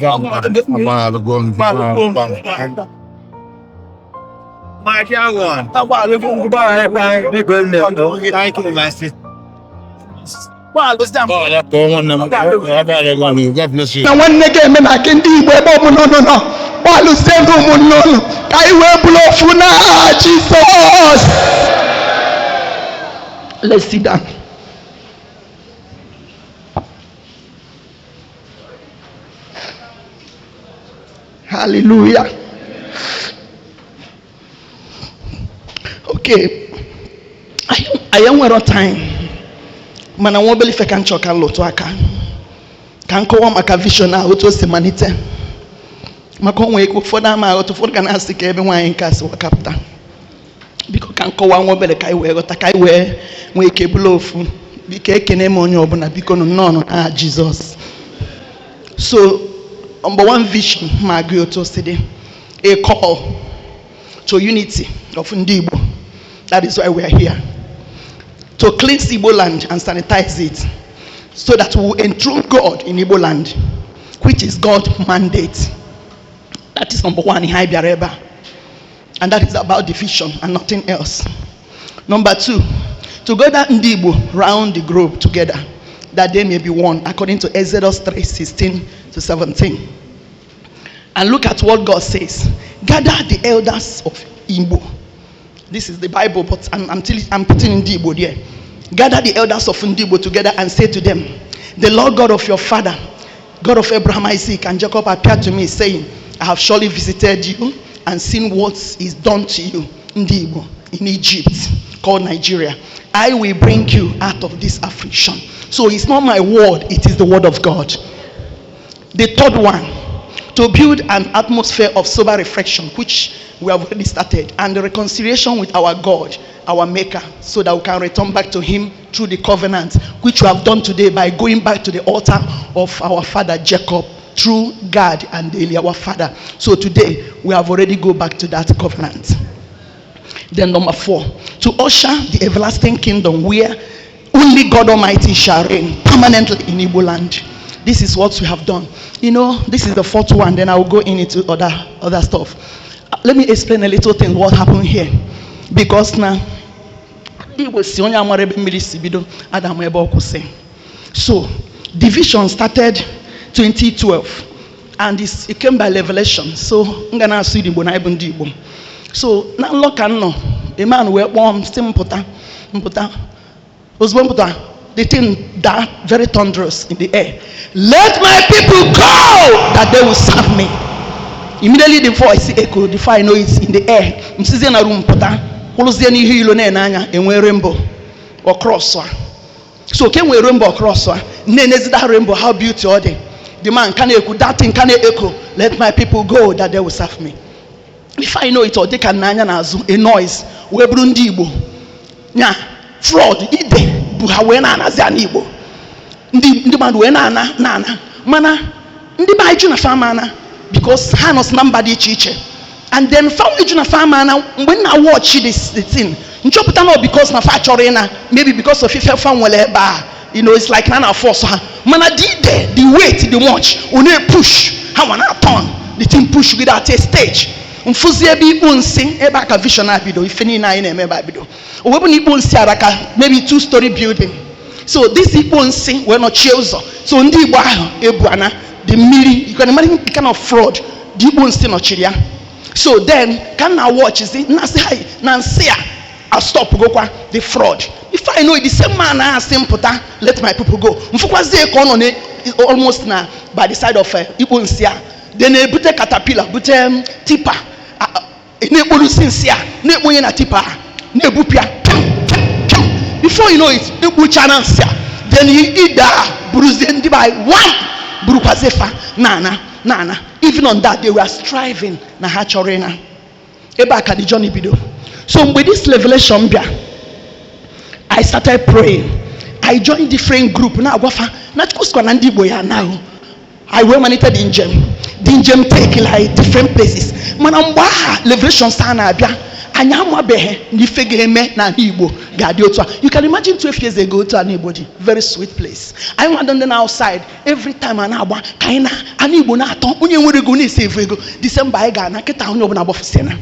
nwanne gị eme na ndị Igbo ebe ọ bụ nọ gbalụsie gị ụmụnne ụlọ ka anyị wee bụrụ ofu n'aha Jizọs. Let's sit down. Hallelujah. Okay. I am aware of time. Mana nwa obele ife ka nchọ ka lụtụ aka. Ka nkọwa maka vision a otu o si malite. Maka onwe ike ụfọdụ ama otu ụfọdụ ga na-asị ka ebe nwaanyị nke asị wakapụta. Biko ka nkọwa nwa obele ka anyị wee ghọta ka anyị wee nwee ike bụrụ ofu. Biko ekene m onye ọbụla biko nnọọ n'aha Jizọs. So number one vision, a call to unity of Ndi Igbo. That is why we are here. To cleanse Igboland and sanitize it, so that we will enthrone God in Igboland, which is God's mandate. That is number one in Ibiareba. And that is about division and nothing else. Number two, to gather Ndi Igbo round the globe together, that they may be one, according to Exodus 3:16-17. And look at what God says. Gather the elders of Igbo. This is the Bible, but I'm putting Ndi Igbo there. Gather the elders of Ndi Igbo together and say to them, the Lord God of your father, God of Abraham, Isaac, and Jacob, appeared to me, saying, I have surely visited you and seen what is done to you, Ndi Igbo, in Egypt, called Nigeria. I will bring you out of this affliction. So it's not my word, it is the word of God. The third one, to build an atmosphere of sober reflection, which we have already started, and the reconciliation with our God, our Maker, so that we can return back to Him through the covenant, which we have done today by going back to the altar of our father Jacob, through Gad and Eli, our father. So today, we have already go back to that covenant. Then number 4, to usher the everlasting kingdom where only God Almighty shall reign permanently in Igboland. This is what we have done. You know, this is the 4th one, then I will go into other stuff. Let me explain a little thing what happened here. Because now, so division started 2012, and it came by revelation. So so now look and no, a man were warm, still the thing that very thunderous in the air. Let my people go that they will serve me. Immediately the voice echoed, before I know it's in the air. I'm sitting in a room, rainbow or cross. So can we rainbow cross? That rainbow, how beautiful are they? The man can echo, that thing can echo. Let my people go that they will serve me. If I know it, or they can a noise. We Ndi Igbo. Nya fraud. Ide buhawena na zanibo. Ndi man wena na mana. Ndi ba ijuna famana because hanos number di chiche. And then found ijuna famana when I watch this thing. Nchopita no because na fa chorena, maybe because of ife fan wele ba. You know, it's like nana force her. Mana did the weight, the much. One push. How wanna turn? The thing push without a stage. Mfuzie bi unsi eba ka vision abido ifeni na ina emeba abido. Owebu ni unsi araka maybe 2-story building. So this unsi we no chiozo. So Ndi Igbo ahụ ebuana the mili, you can imagine the kind of fraud the unsi no chiria. So then can I watch is it na say hi na nsia I stop go kwa the fraud. If I know the same man I same puta, let my people go. Mfukwazie ko no almost na by the side of Igbo nsia. Then they put a caterpillar, put a tipper. Before you know it, then he either bruised by one nana. Even on that, they were striving. So with this revelation, I started praying. I joined different group. Now, I went managed in Gem take like different places. Manamba liberation sana Abia. Anyamwa behe ni fege me na Igbo gadiotua. You can imagine 12 years ago to anybody. Very sweet place. I went on the outside every time anabwa kaina Igbo na aton onye nwere go ni save ego. December I ga na keta onye obuna bofisena.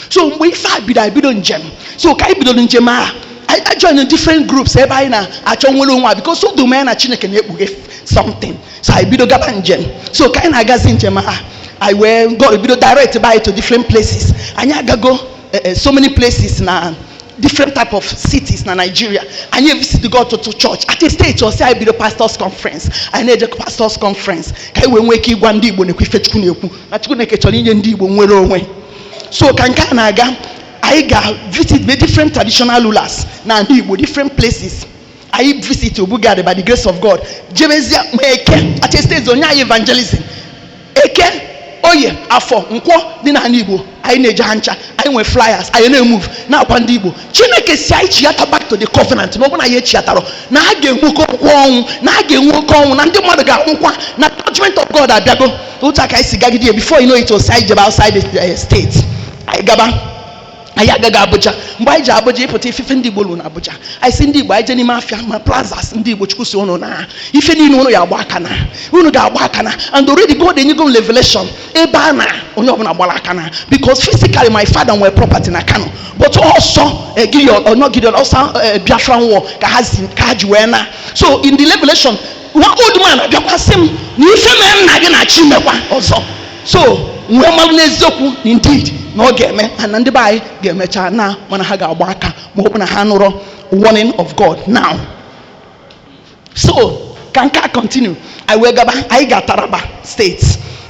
So we fa bido Gem. So kai bido Gem I joined in different groups. Everybody na because so do men na Chineke na something. So I bido gaban Gem. So kai na gazin Gem I will go direct by to different places. And I go so many places now, different type of cities in Nigeria. And you visit to go to church. At a stage, or say I be the pastor's conference. I need a pastor's conference. So I visit the different traditional rulers now different places. I visit to Bugade by the grace of God. At a stage, evangelism. Oh yeah, afọ nkwo dị na Igbo anyị na-eje hancha anyị nwe flyers anyị na-move na akwa ndị Igbo Chineke si anyị chiata back to the covenant na ọbụna ya chiataro na ha ga-enwe oke ọnwụ na ha ga-enwe oke ọnwụ na ndị mmadụ ga-anwụkwa na judgment of God abịago otu aka anyị si gagide before you know it was outside the state anyị gaba anyị agaghị Abuja. Mgbe anyị ji Abuja ịpụta ife ndị Igbo lụ na Abuja, anyị si ndị Igbo anyị je n'ime afịa ma plazas ndị Igbo chukwu si unu na ife niile unu ya agba aka na unu ga-agba aka na, and already God enyego m revelation ebe a na onye ọbụla gbara aka na, because physically my father nwere property na Kano, but also Gideon also Biafran war ka ha ji wee na. So in the revelation one old man abịakwa sị m na ife mere nna gị na chi mekwa ọzọ. So nwee mmalụ n'eziokwu indeed na ọ ga-eme, na ndị be anyị ga-emecha na mana ha ga-agba aka ma ọ bụ na ha nụrụ warning of God now. So ka nke a continue, I wee gaba, anyị ga Taraba state,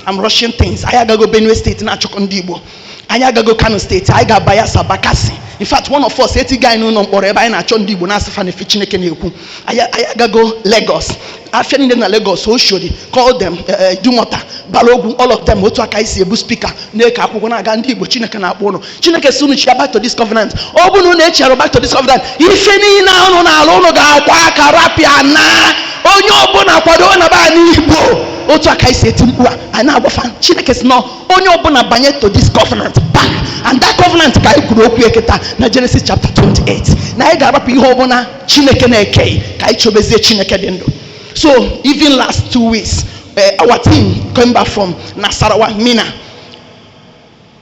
I'm rushing things. Anyị agago Benue state na-achọkọ ndị Igbo, anyị agago Kano state, anyị ga Bayelsa, Bakassi. In fact, one of us eti guy n'ụlọ mkpọrọ ebe anyị na-achọ ndị Igbo na-asị fa na-efe Chineke na-ekwu. Anyị agago Lagos, afịa niile na Lagos, Oshodi, call them Dumota, Balogun, all of them otu aka isi ebu speaker na-eke akwụkwọ na-aga ndị Igbo Chineke na-akpọ ụlọ. Chineke si unu chia back to this covenant. Ọ bụ na unu echero back to this covenant, ife niile unu na-alụ unu ga-akwa aka rapịa na onye ọbụla kwado na ba n'Igbo. Otu aka isi eti mkpu a na-agwafa Chineke si no onye ọbụla banye to this covenant back, and that covenant ka anyị kwuru okwu eketa na Genesis chapter 28 na anyị ga-arapụ ihe ọbụla Chineke na-eke ka anyị chobezie Chineke dị ndụ. So even last 2 weeks our team came back from Nasarawa, Mina,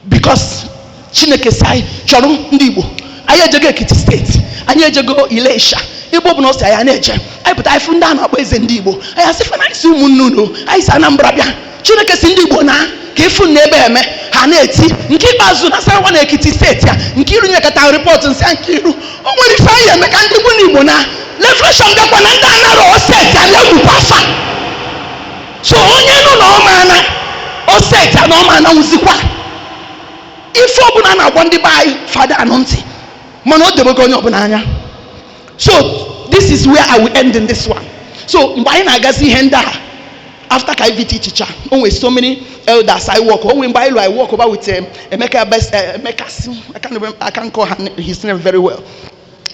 because Chineke si anyị chọrọ ndị Igbo. Anyị ejego Ekiti steeti, anyị ejego Ilesha, Igbo bụ na ọsị anyị na-eje, anyị pụta anyị fụ ndị a na-akpọ eze ndị Igbo, anyị asị fana anyị si ụmụnne unu, anyị si Anambra bịa. Chineke si ndị Igbo na ka ịfụ na ebe eme ha na-eti nke ikpeazụ na Nasarawa na Ekiti steeti a, nke iru nyekọta report nsị a nke iru o nwere ife anyị eme ka ndị Igbo na Igbo na revelation bịakwa na ndị anara steeti a na-egwukwa afa. So onye nụ na ọma na steeti a na ọma na nwụzikwa ife ọbụla na-agwa ndị be anyị fada anọ ntị mana o debego onye ọbụla anya. So this is where I will end in this one. So mgbe anyị na-agazi ihe ndị a, after ka IVT teacher, always so many elders I work. When I work over with Emeka best I can't call his name very well.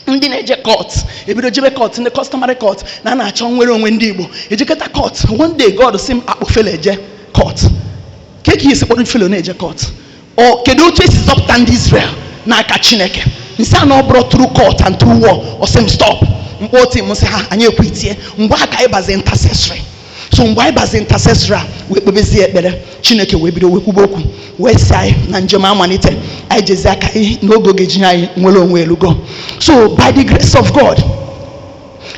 Ndị na-eje court, ebido jebe court, ndị customary court na na-achọ nwere onwe ndị Igbo ejikọta court. One day God sim akpọfele eje court. Keke isi kpọrọ felo na-eje court. O kedu otu esi zọpụta ndị Israel n'aka Chineke? Nsi a na ọ bụrụ through court and through war, or sim stop. Mkpọ tim nsị ha anyị ekwitie mgbe aka anyị bazi intercessory. So mgbe anyị bazi intercessory wee kpebezie ekpere, Chineke wee bido wee kwuba okwu wee si anyị na njem amalite anyị jezi aka anyị n'oge ogeji anyị nwere onwe elugo. So by the grace of God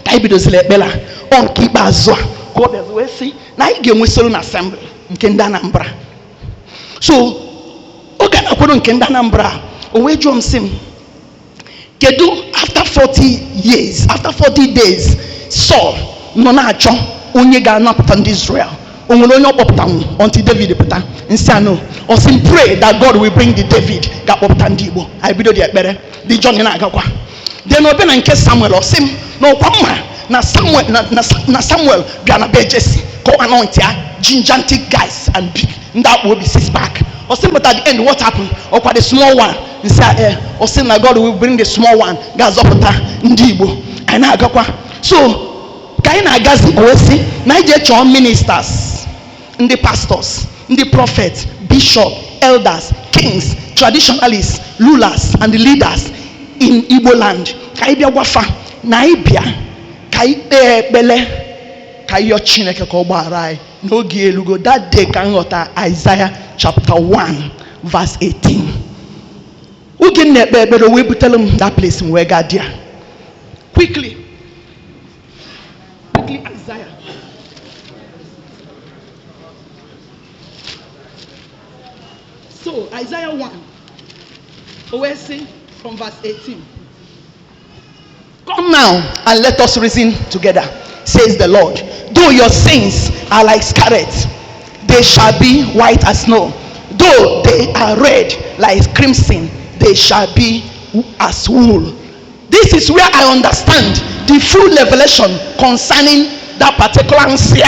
ka anyị bidozila ekpere ọ nke ikpeazụ a ka ọ bịazi wee si na anyị ga-enwe Solemn Assembly nke ndị Anambra. So oge na-akwado nke ndị Anambra o wee jụọ m sị m kedu after 40 years, after 40 days Saul nọ na-achọ onye ga-anapụta ndị Israel, o nwere onye ọkpọpụtanwu until David pụta. Nsị anọ o sị pray that God will bring the David ga-akpọpụta ndị Igbo. anyị bido dị ekpere dị John na-agakwa then obe na nke Samuel o sị m na ọkwa mma na Samuel bịa na be Jesse ka ọ anoint ya gigantic guys and big ndị akpụ obi 6 pack. O sị but at the end what happened? Ọkwa the small one. Nsị a o sị na God will bring the small one ga-azọpụta ndị Igbo. Anyị na-agakwa. So ka anyị na-agazi owesi na ije chọọ ministers, ndị pastors, ndị prophets, bishop, elders, kings, traditionalists, rulers and the leaders in Igboland. Ka anyị bịa gwafa na anyị bịa ka anyị kpee ekpele ka anyị yọọ Chineke ka ọ gbaghara anyị n'oge elugo. That day ka nghọta Isaiah chapter 1 verse 18. Oge na-ekpe ekpere wee butere m that place m wee gaa dia quickly Isaiah. So Isaiah 1, we see from verse 18. Come now and let us reason together, says the Lord. Though your sins are like scarlet, they shall be white as snow. Though they are red like crimson, they shall be as wool. This is where I understand the full revelation concerning that particular nsia.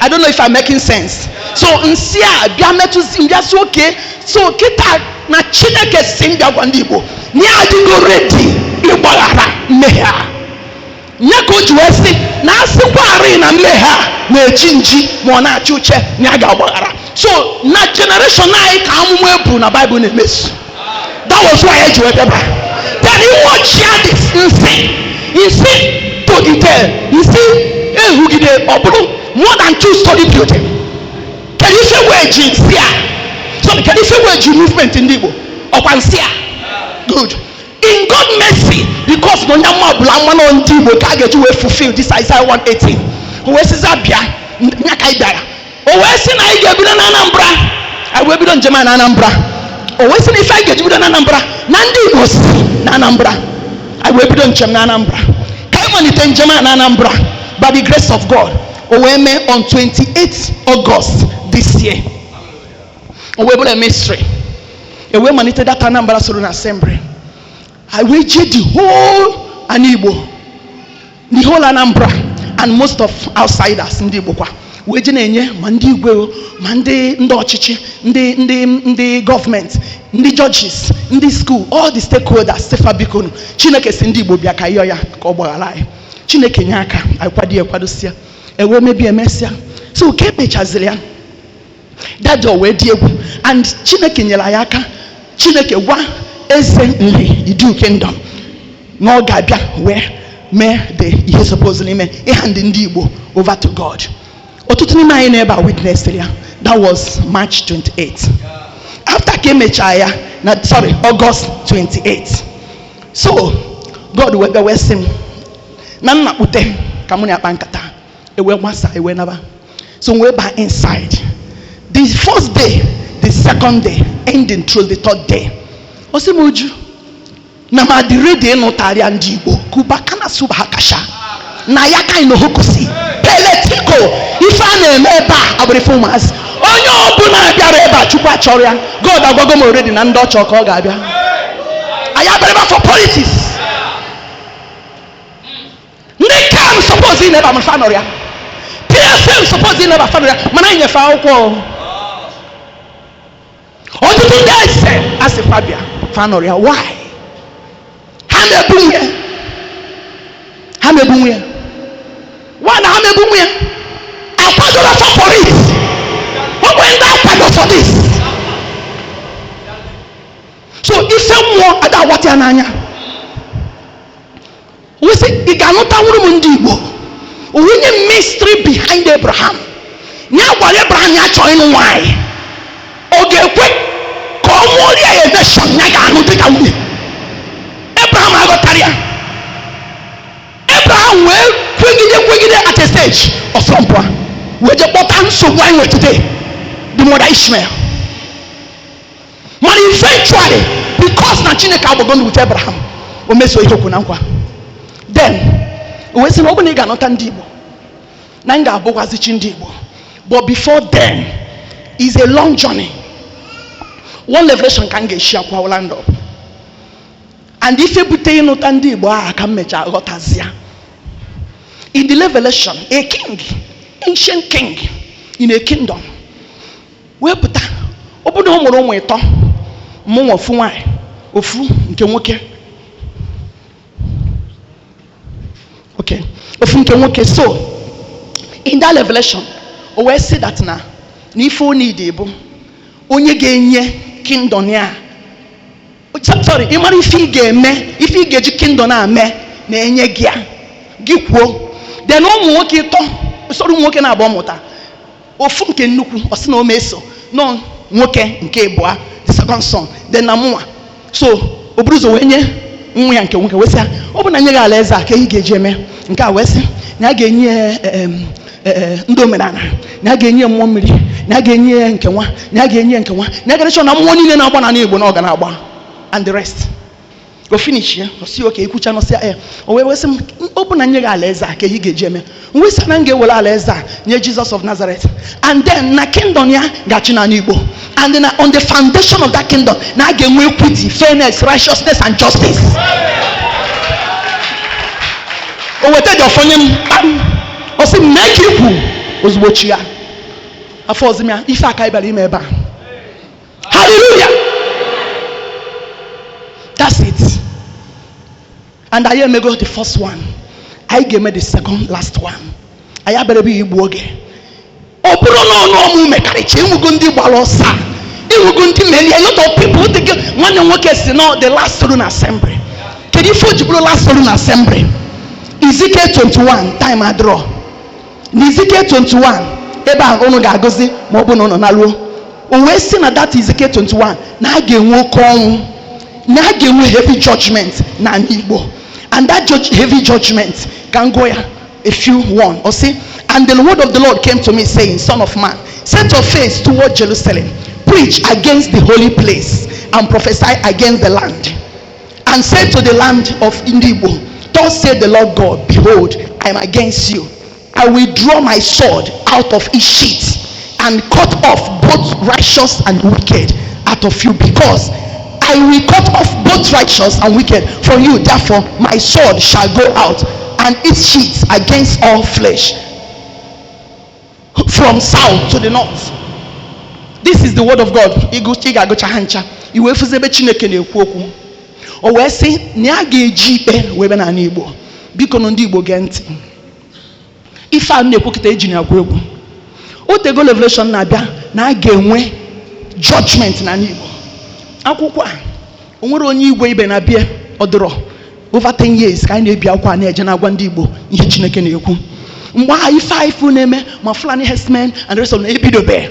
I don't know if I'm making sense. So nsia bia metu zimbia so okay. So kita na Chineke simbia gwa ndị Igbo ni adigo ready igbaghara mmehie. Nyako juwesi na asikwari na mmehie na echinji ma na achi uche ni aga agbaghara. So na generation anyị ka amụma ebu na Bible na-emesu. That was why I joined them. Then he watched this insane. He see to the tail. He see more than 2-story building. Can you say where jeans here? So can you say where movement in Igbo? Good. In God's mercy, because no nyama bulama on Igbo can get you fulfill this Isaiah 118. Who is Abia? Nyakaidara. Where is na Igbo na Anambra? I will be on German Anambra. Where is if I get you na Anambra? Ndi Igbo na Anambra. I will be on German Anambra. Come on, it in German Anambra. By the grace of God, Oweme on 28th August this year. Owebe a mystery. Ewe manite that Anambra Solemn Assembly. I waged the whole Anambra and most of outsiders in the Igbo. Waging enye mandi Igbo, mandi ndochichi, ndi government, ndi judges, ndi school, all the stakeholders. Stefa bikono. Chineke sindi Igbo bia ka yoya ka ogbaghalai. Chineke nyaka akwadi ekwadosia. Ewe maybe a messia. So kepe chazilia. That door where diegu and Chineke nyelayaka. Chineke wa essentially the due kingdom. No Gabia where may he supposedly may hand Ndi Igbo over to God. Otutuni my neighbor witnessed there. That was March 28th. After came August 28th. So God will be with him. Nana ute kamuni abankata. Ewe wasa ewe naba. So we by inside. The first day, the second day, ending through the third day. Osimuju. Nama direde no taria Ndi Igbo. Kubakana subhakasha. Na yaka ino hokusi. Peletiko. Ifane meba abrefumas. Onyo obuna biara eba chukwa choria. God agwago mo already na ndo choko ga bia. Ayabreba for politics. Nikam suppose he never fanoria. PSM suppose he never fanoria. Mana nye fa ukwo. Otutu dey say as a Fabia fanoria. Why? Hamebunye. Why na hamebunye? Apadola for it. What went that for this? So if someone ada wati ananya. We say iganota wuru Ndi Igbo. We need mystery behind Abraham. Nya gwara Abraham ya join why? Oge kwe ko mo ri e nation nya ga anu tika wu. Abraham agotaria. Abraham we kwegide at a stage of sompoa. We je botan so why today. The mother Ishmael. But eventually, because na Chineke abogon with Abraham, o meso ihoku na nkwa. Then, we say no go nega not Ndi Igbo. Na nga abogwazi Ndi Igbo. But before then, is a long journey. One revelation can get share kwa land up. And if you put in Ndi Igbo can mecha gotazia. In the revelation, a king, ancient king in a kingdom. We put obodo omoro mo eto mo ofu nwan ofu nke nwoke. Okay, ofu nke nwoke. So in that revelation we see that na if you need ebo onye ga-enye kingdom ya. Sorry, imari if you get kingdom na me na enye gia gikwuo. Then ụmụ nwoke ịtọ usoro ụmụ nwoke na-abụ ọmụta ofu nke nnukwu ọsị na o meso no nwoke nke ịbụa the second son then na mụnwa. So oburuzo wee nye nwa ya nke nwoke wee sị ọ bụ na nye gị alaeze a ka ị ga-eji eme nke a wee sị na a ga-enye ndị omenala na a ga-enye mmụọ mmiri na a ga-enye nke nwa na a ga-enye nke nwa na a ga-echọ na mmụọ niile na-agba na Igbo na ọ ga na-agba and the rest. Go finish here. See okay, ikucha no say o we sem open na nye ga alaeze ka hi ga ejeme. We say na nge wala alaeze nye Jesus of Nazareth. And then na kingdom ya ga chi na Igbo. And then on the foundation of that kingdom na ga enwe equity, fairness, righteousness and justice. O we tell your phone o say make you ozugbo chi ya. Afọ ozimia ife aka ibali ime eba. Hallelujah. That's it. And I am go the first one. I gave me the second last one. I have better be Igbo. Opuro no mu mekarichi mu gundi balosa. Iwu gundi meli a lot of people think one nwoke si no the last Solemn Assembly. Kedu ife o ji bụrụ last Solemn Assembly? Ezekiel 21 time adrọ. Ezekiel 21 ebe a unu ga-agụzi ma ọ bụ na unu na-alụọ. O wee sị na that Ezekiel 21 na a ga-enwe oke ọnwụ, na a ga-enwe heavy judgment na Igbo. And that heavy judgment can go here. A few one or say, and the word of the Lord came to me saying, Son of man, set your face toward Jerusalem, preach against the holy place, and prophesy against the land, and say to the land of Ndi Igbo, thus said the Lord God, behold, I am against you. I will draw my sword out of its sheath and cut off both righteous and wicked out of you, because I will cut off both righteous and wicked from you. Therefore my sword shall go out and its sheath against all flesh, from south to the north. This is the word of God. Iwe fuzebe Chineke na-ekwu okwu. O wee sị na a ga-eji ikpe webe na Igbo. Biko ndị Igbo gee ntị. Ife a na-ekwu kịta eji na-agwa egwu. Otego Revelation na-abịa na a ga-enwe judgment na Igbo. Akwụkwọ a onwere onye Igwe ibe na-abịa ọdụrọ over 10 years ka anyị na-ebi akwụkwọ a na-eje na-agwa ndị Igbo ihe Chineke na-ekwu. Mgbe a ife na-eme ma Fulani herdsmen and the rest of them ebidobe.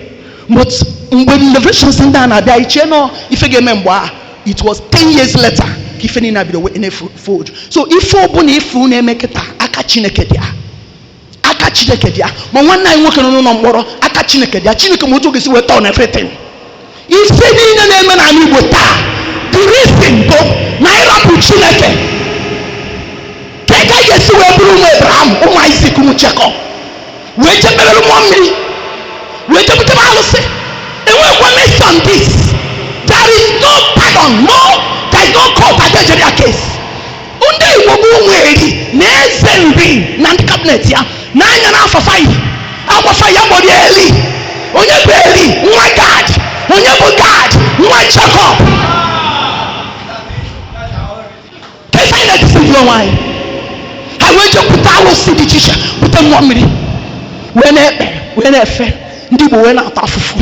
But mgbe Revelations ndị a na-abịa iche nọ ife ga-eme mgbe a, it was 10 years later ka ife niile abido in a fold. So ife ọbụ na ife na-eme kịta aka Chineke dị a, aka Chineke dị a. Ma nwanne anyị nwoke nọ n'ụlọ mkpọrọ aka Chineke dị a. Chineke ma otu ga-esi weta on everything. Ife niile na-eme na Igbo taa, the reason bụ na ịrapụ Chineke. Keka ga-esi wee bụrụ ụmụ Abraham, ụmụ Isaac, ụmụ Jacob, wee chebere mmụọ mmiri, wee chebutebe alụsị. Enwekwa mercy on this. There is no pardon, there is no court against their case. Ndị Igbo bụ ụmụ eri na eze nri na ndị kabinet ya n'anya n'afọ 5. Afọ 5 ya gbọrọ Eli. Onye bụ Eli nwa Gad, onye bụ Gad nwa Jacob. Kesa anyị na-etisi ndị onwe anyị. Ha wee jepụta alụsị dị iche iche, bute mmụọ mmiri, wee na-ekpe, wee na-efe. Ndị Igbo wee na-ata afụfụ.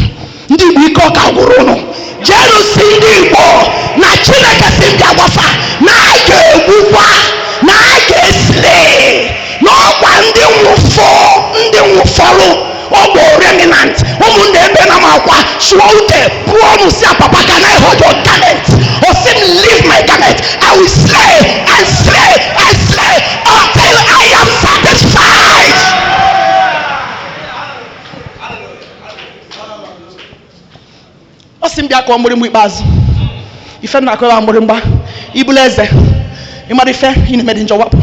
Ndị Igbo ike ọka gwụrụ ụnụ. Jerusi ndị Igbo na Chineke si ndị agbafa na a ga-egbukwa, na a ga-esile n'ọkwa ndị nwụfọrụ ọgbọ remnant ụmụnne ebe na makwa sụọ ute pụọ ọnụ si apapa ka na hold your garment or say leave my garment. I will slay and slay and slay until I am satisfied. Ọ sị m bịa kọọ mgbịrịmgba ikpeazụ. Ife m na-akọwa mgbịrịmgba ibulu eze ịmara ife ị na-eme dị njọ wapụ.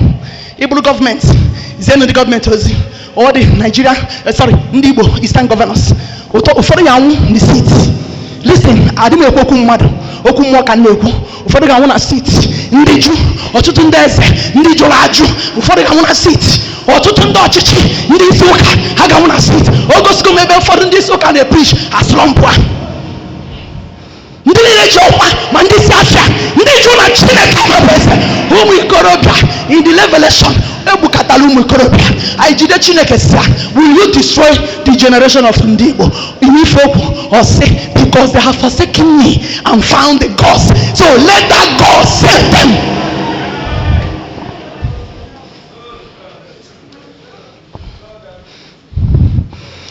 Ibulu gọọmenti zienụ ndị gọọmenti ozi ọ dị Nigeria, ndị Igbo Eastern Governors ụfọdụ ya anwụ na seat. Listen, adị m ekwu okwu mmadụ, okwu mmụọ ka m na-ekwu. Ụfọdụ ga-anwụ na seat ndị ju, ọtụtụ ndị eze ndị jụrụ ajụ, ụfọdụ ga-anwụ na seat. Ọtụtụ ndị ọchịchị ndị isi ụka ha ga-anwụ na seat. O gosigo m ebe ụfọdụ ndị isi ụka na-epreach asụrọ mpụ a. Ndị niile ji ọkwa ma ndị si afịa, ndị jụ na Chineke ọmebe eze, ụmụ ikorobịa in the Revelation egbukatala ụmụ ikorobịa. Anyị jide Chineke si ya, will you destroy the generation of ndị Igbo? Ife okwu or say, because they have forsaken me and found the gods, so let that God save them.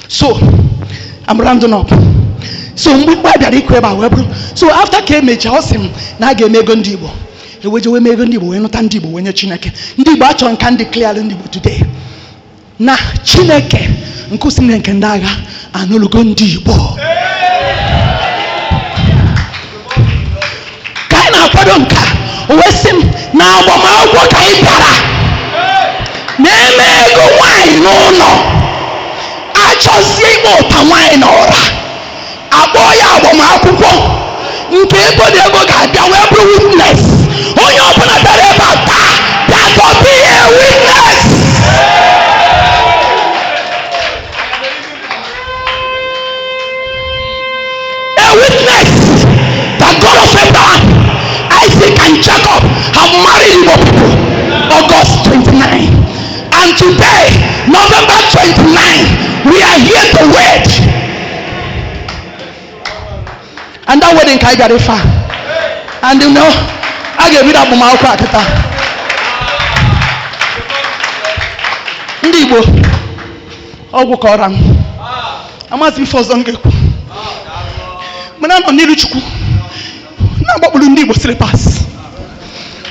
So I'm rounding up. So mgbe bịara ikwu ebe a wee bụrụ, so after ka emecha ọ sị m na a ga-eme ego ndị Igbo, ewejewe eme ego ndị Igbo wee nụta ndị Igbo wee nye Chineke. Ndị Igbo achọrọ nka ndị clear ndị Igbo today na Chineke nkụsi nke ndị agha anụlugo ndị Igbo. Ka anyị na-akwado nka o wee sị m na agbamakwụkwọ ka anyị bịara na-eme ego nwaanyị n'ụlọ, achọzie ịkpọ ụta nwaanyị n'ọra, akpọ ya agbamakwụkwọ nke ego na ego ga-abịa wee bụrụ witness. Onye ọbụla bịara ebe a taa bịa be a witness. A witness that God of Abraham, Isaac and Jacob have married Igbo people. August 29 and today November 29 we are here to wed. And that wedding can get far. and you know a ga-ebido agbamakwụkwọ a kịta. Ndị Igbo ọgwụ kọrọ m amasị ife ọzọ m ga-ekwu mana nọ n'iru Chukwu na-agbakpụrụ ndị Igbo slippers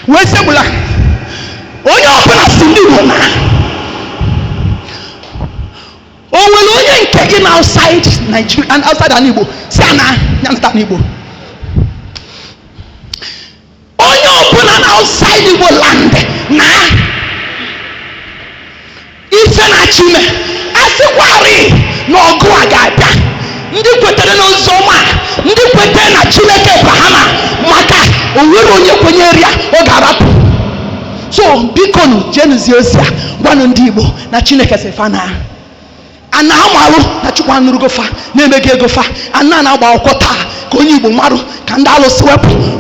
wee segbula onye ọbụla si ndị Igbo na o nwere onye nke gị na outside Nigeria and outside an Igbo si ana ya nata n'Igbo. Onye ọbụla na outside Igboland na ife na-achị ime asịkwarị na ọgụ a ga-abịa. Ndị kwetere n'oziọma, ndị kwetere na Chineke Abraham maka onwere onye kwenyere ya ọ ga-arapụ. So biko nụ jenuzie ozi a gwanụ ndị Igbo na Chineke sị fa na ana amarụ na Chukwu anụrụ gofa na-emega egofa ana na-agba akwụkwọ taa ka onye Igbo marụ ka ndị alụsị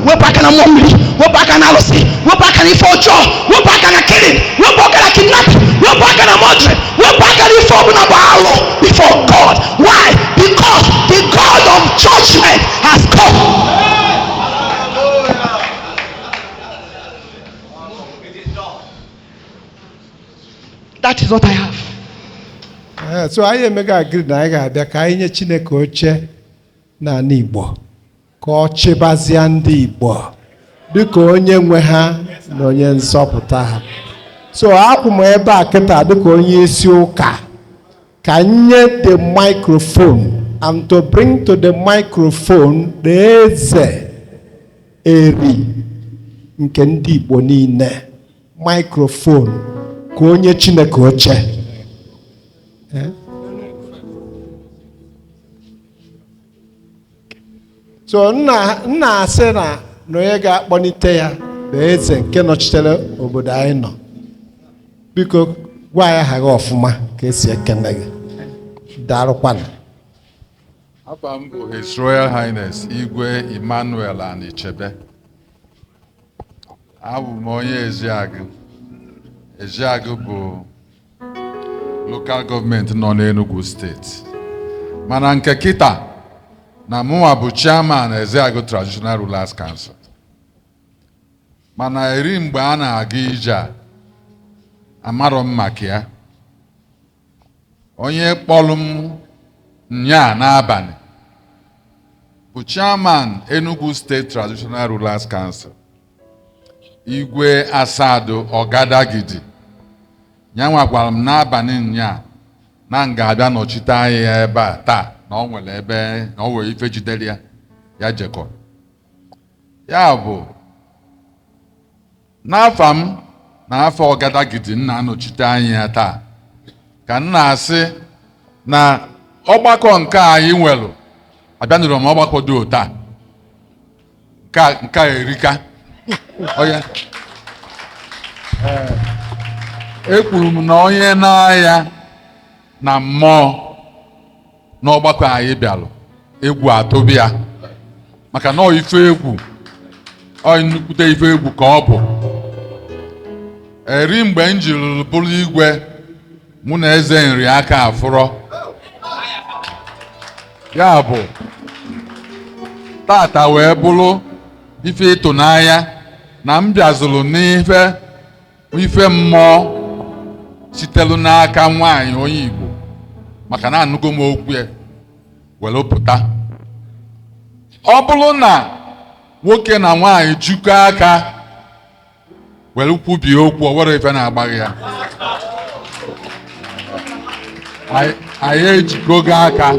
wepụ aka na mmụọ mmiri, wepụ aka na alụsị, wepụ aka na ife ọjọọ, wepụ aka na killing, wepụ aka na kidnapping, wepụ aka na murdering, wepụ aka na ife ọbụla bụ alụ before God. Why? Because the God of judgment has come. That is what I have. So anyị emega agree na anyị ga-abịa ka anyị nye Chineke oche n'ala Igbo ka ọ chịbazie ndị Igbo dịka onye nwe ha na onye nzọpụta ha. So akwụ m ebe a kịta dịka onye isi ụka ka nye the microphone and to bring to the microphone the eze eri nke ndị Igbo niile microphone ka onye Chineke oche. So nna asị na onye ga-akpọlite ya bụ eze nke nọchitere obodo anyị nọ. Biko gwa ya ha ọfụma ka esi ekene gị. Darụkwana. Afa m bụ His Royal Highness Igwe Emmanuel Anichebe. Abụ m onye Eziagụ. Eziagụ bụ local government nọ n'Enugu steeti. Mana nke kịta na mụnwa bụ chairman Eziagụ Traditional Rulers Council. Mana eri mgbe a na-aga ije a amarọ m maka ya. Onye kpọrọ m nya n'abalị bụ chairman Enugu State Traditional Rulers Council Igwe Asado Ọgadagidi. Nyanwa gwara m n'abalị nya na m ga-abịa nọchite anyị ebe a taa na ọ nwere ebe na ọ nwere ife jidere ya jekọ. Ya bụ n'afọ m na afọ Ọgadagidi nna anọchite anyị ya taa ka m na-asị na ọgbakọ nke anyị nwere abịanụrụ m ọgbakọ dị taa nke erika onye ekwuru m na onye na-aya na mmụọ n'ọgbakọ anyị bịalụ egwu atụbịa maka na ife egwu nnukwute ife egwu ka ọ bụ. Eri mgbe m jiri bụrụ igwe mụ na eze nri aka afụrọ. Ya bụ tata wee bụrụ ife ịtụnanya na m bịazụrụ n'ife mmụọ sitelu n'aka nwaanyị onye Igbo maka na anụgo m okwu ya were pụta. Ọ bụrụ na nwoke na nwaanyị jikọọ aka were kwubie okwu o were ife na-agbaghị ya, anyị ejikọgo aka.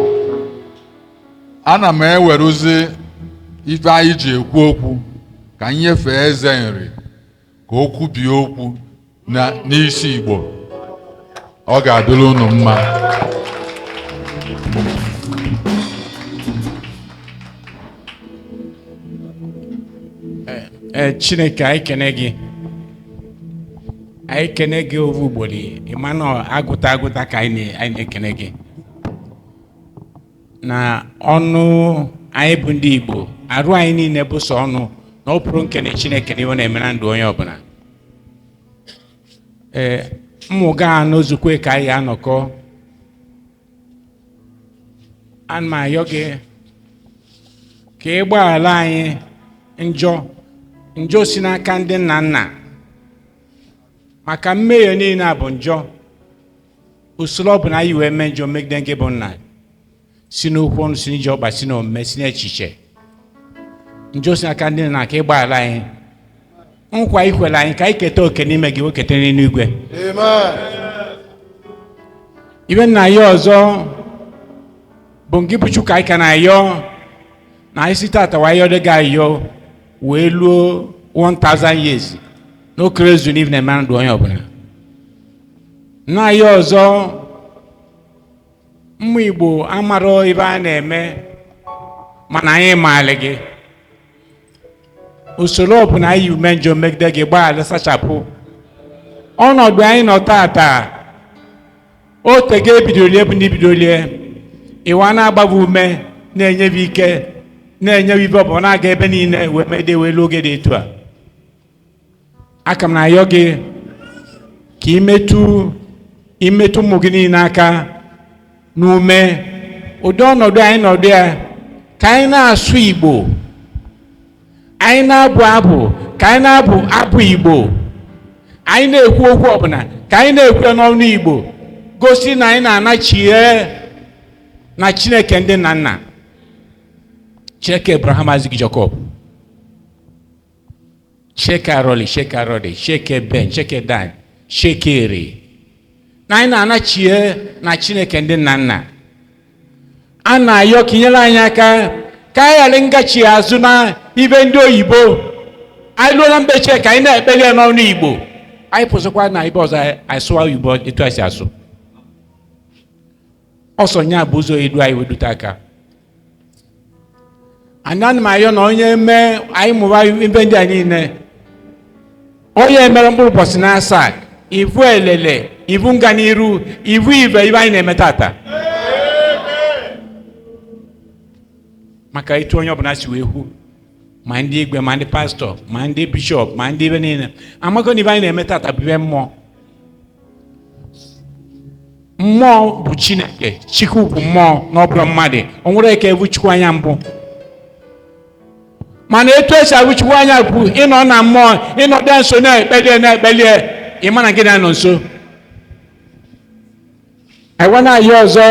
Ana m eweruzi ife anyị ji ekwu okwu ka m nyefee eze nri ka o kwubie okwu n'isi Igbo. Ọ ga-adịrị unu mma. Chineke anyị kene gị. Anyị kene gị ovu ugboro Emmanuel agụta ka anyị na-ekene gị. Na ọnụ anyị bụ ndị Igbo, arụ anyị niile bụ sọ ọnụ na ọ pụrụ nkene Chineke na iwe na-eme na ndụ onye ọbụla. Mmụga n'ozukwe ka anyị anọkọ. Ana m ayọ gị ka ị gbaghara anyị njọ njọ si n'aka ndị nna nna maka mmehie niile a bụ njọ usoro ọ bụ na anyị wee mee njọ megide gị bụ nna si n'okwu ọnụ si n'ije ọkpa si n'omume si n'echiche njọ si n'aka ndị nna ka ị gbaghara anyị nkwa ikwere anyị ka anyị keta oke n'ime gị weketa n'eluigwe ibe nna ya ọzọ bụ ngị bụchu ka anyị ka na-ayọ na anyị si tata wee yọdo gị ayọ wee luo 1000 years n'okere ezu n'ive na-eme ndụ onye ọbụla nna ya ọzọ mmụ Igbo amarọ ibe a na-eme mana anyị maara gị usoro ọbụla anyị ume njọ megide gị gbaghara sachapụ ọnọdụ anyị nọ tata o tego ebidolie bụ n'ibidolie ịwa na-agbaba ume na-enyewe ike na-enyewe ibe ọbụla na-aga ebe niile wee mede wee lụọ oge dị etu a aka m na-ayọ gị ka imetụ ụmụ gị niile aka n'ume ụdị ọnọdụ anyị nọdụ ya ka anyị na-asụ Igbo anyị na-abụ abụ ka anyị na-abụ abụ Igbo anyị na-ekwu okwu ọbụla ka anyị na-ekwu n'ọnụ Igbo gosi na anyị na-anachie na Chineke ndị nna nna Chineke Abraham, Isaac, Jacob, Chineke Aroli, Chineke Arodi, Chineke Ben, Chineke Dan, Chineke Eri na anyị na-anachie na Chineke ndị nna nna a na-ayọ ka inyere anyị aka ka anyị ghara ngachi azụ na ibe ndị oyibo anyị lụọ na mbeche ka anyị na-ekpeli n'ọnụ Igbo anyị pụzikwa na ibe ọzọ asụwa oyibo etu anyị si asụ ọsọ nya bụ ụzọ edu anyị wedute aka ana m ayọ na onye mee anyị mụwa ibe ndị a niile onye mere mkpụrụ ụbọchị na asaa ivu elele ivu nga n'iru ivu ibe ibe anyị na-eme tata maka itu onye ọbụla si wee hụ ma ndị igwe ma ndị pastọ ma ndị bishọp ma ndị ibe niile amaka na ibe anyị na-eme tata bụ ibe mmụọ mmụọ bụ Chineke Chukwu bụ mmụọ na ọ bụrụ mmadụ o nwere ike evu Chukwu anya mbụ mana etu esi abụ Chukwu anya bụ ịnọ na mmụọ ịnọdụ nso na-ekpelie ịma na gị na-anọ nso anyị na-ayọ ọzọ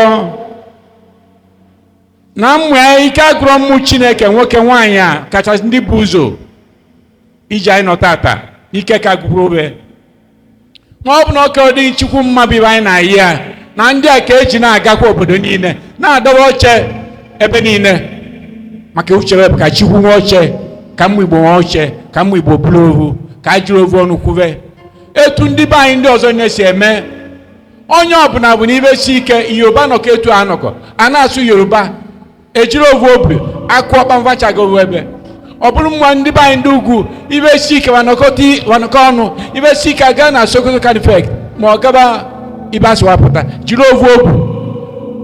na mmụ ya ike agụrụ mmụ Chineke nwoke nwaanyị a kachasị ndị bụ ụzọ iji anyị nọ tata ike ka gụrụ obe ma ọ bụ na oke ụdị Chukwu mma bụ anyị na-ayị ya na ndị a ka eji na-agakwa obodo niile na-adọba oche ebe niile maka uche web ka Chukwu nwee oche ka mmụ Igbo nwee oche ka mmụ Igbo bụrụ ohu ka jiri ovu ọnụ kwube etu ndị be anyị ndị ọzọ na-esi eme onye ọbụla bụ n'ibe si ike Yoruba nọkọ etu anọkọ a na-asụ Yoruba ejiri ovu obi akụ ọkpa mfachago ebe ọ bụrụ mma ndị be anyị ndị ugwu ibe si ike wanọkọ ọnụ ibe si ike aga na Sokoto Kanifek ma ọ gaba ibe asịwapụta jiri ovu obu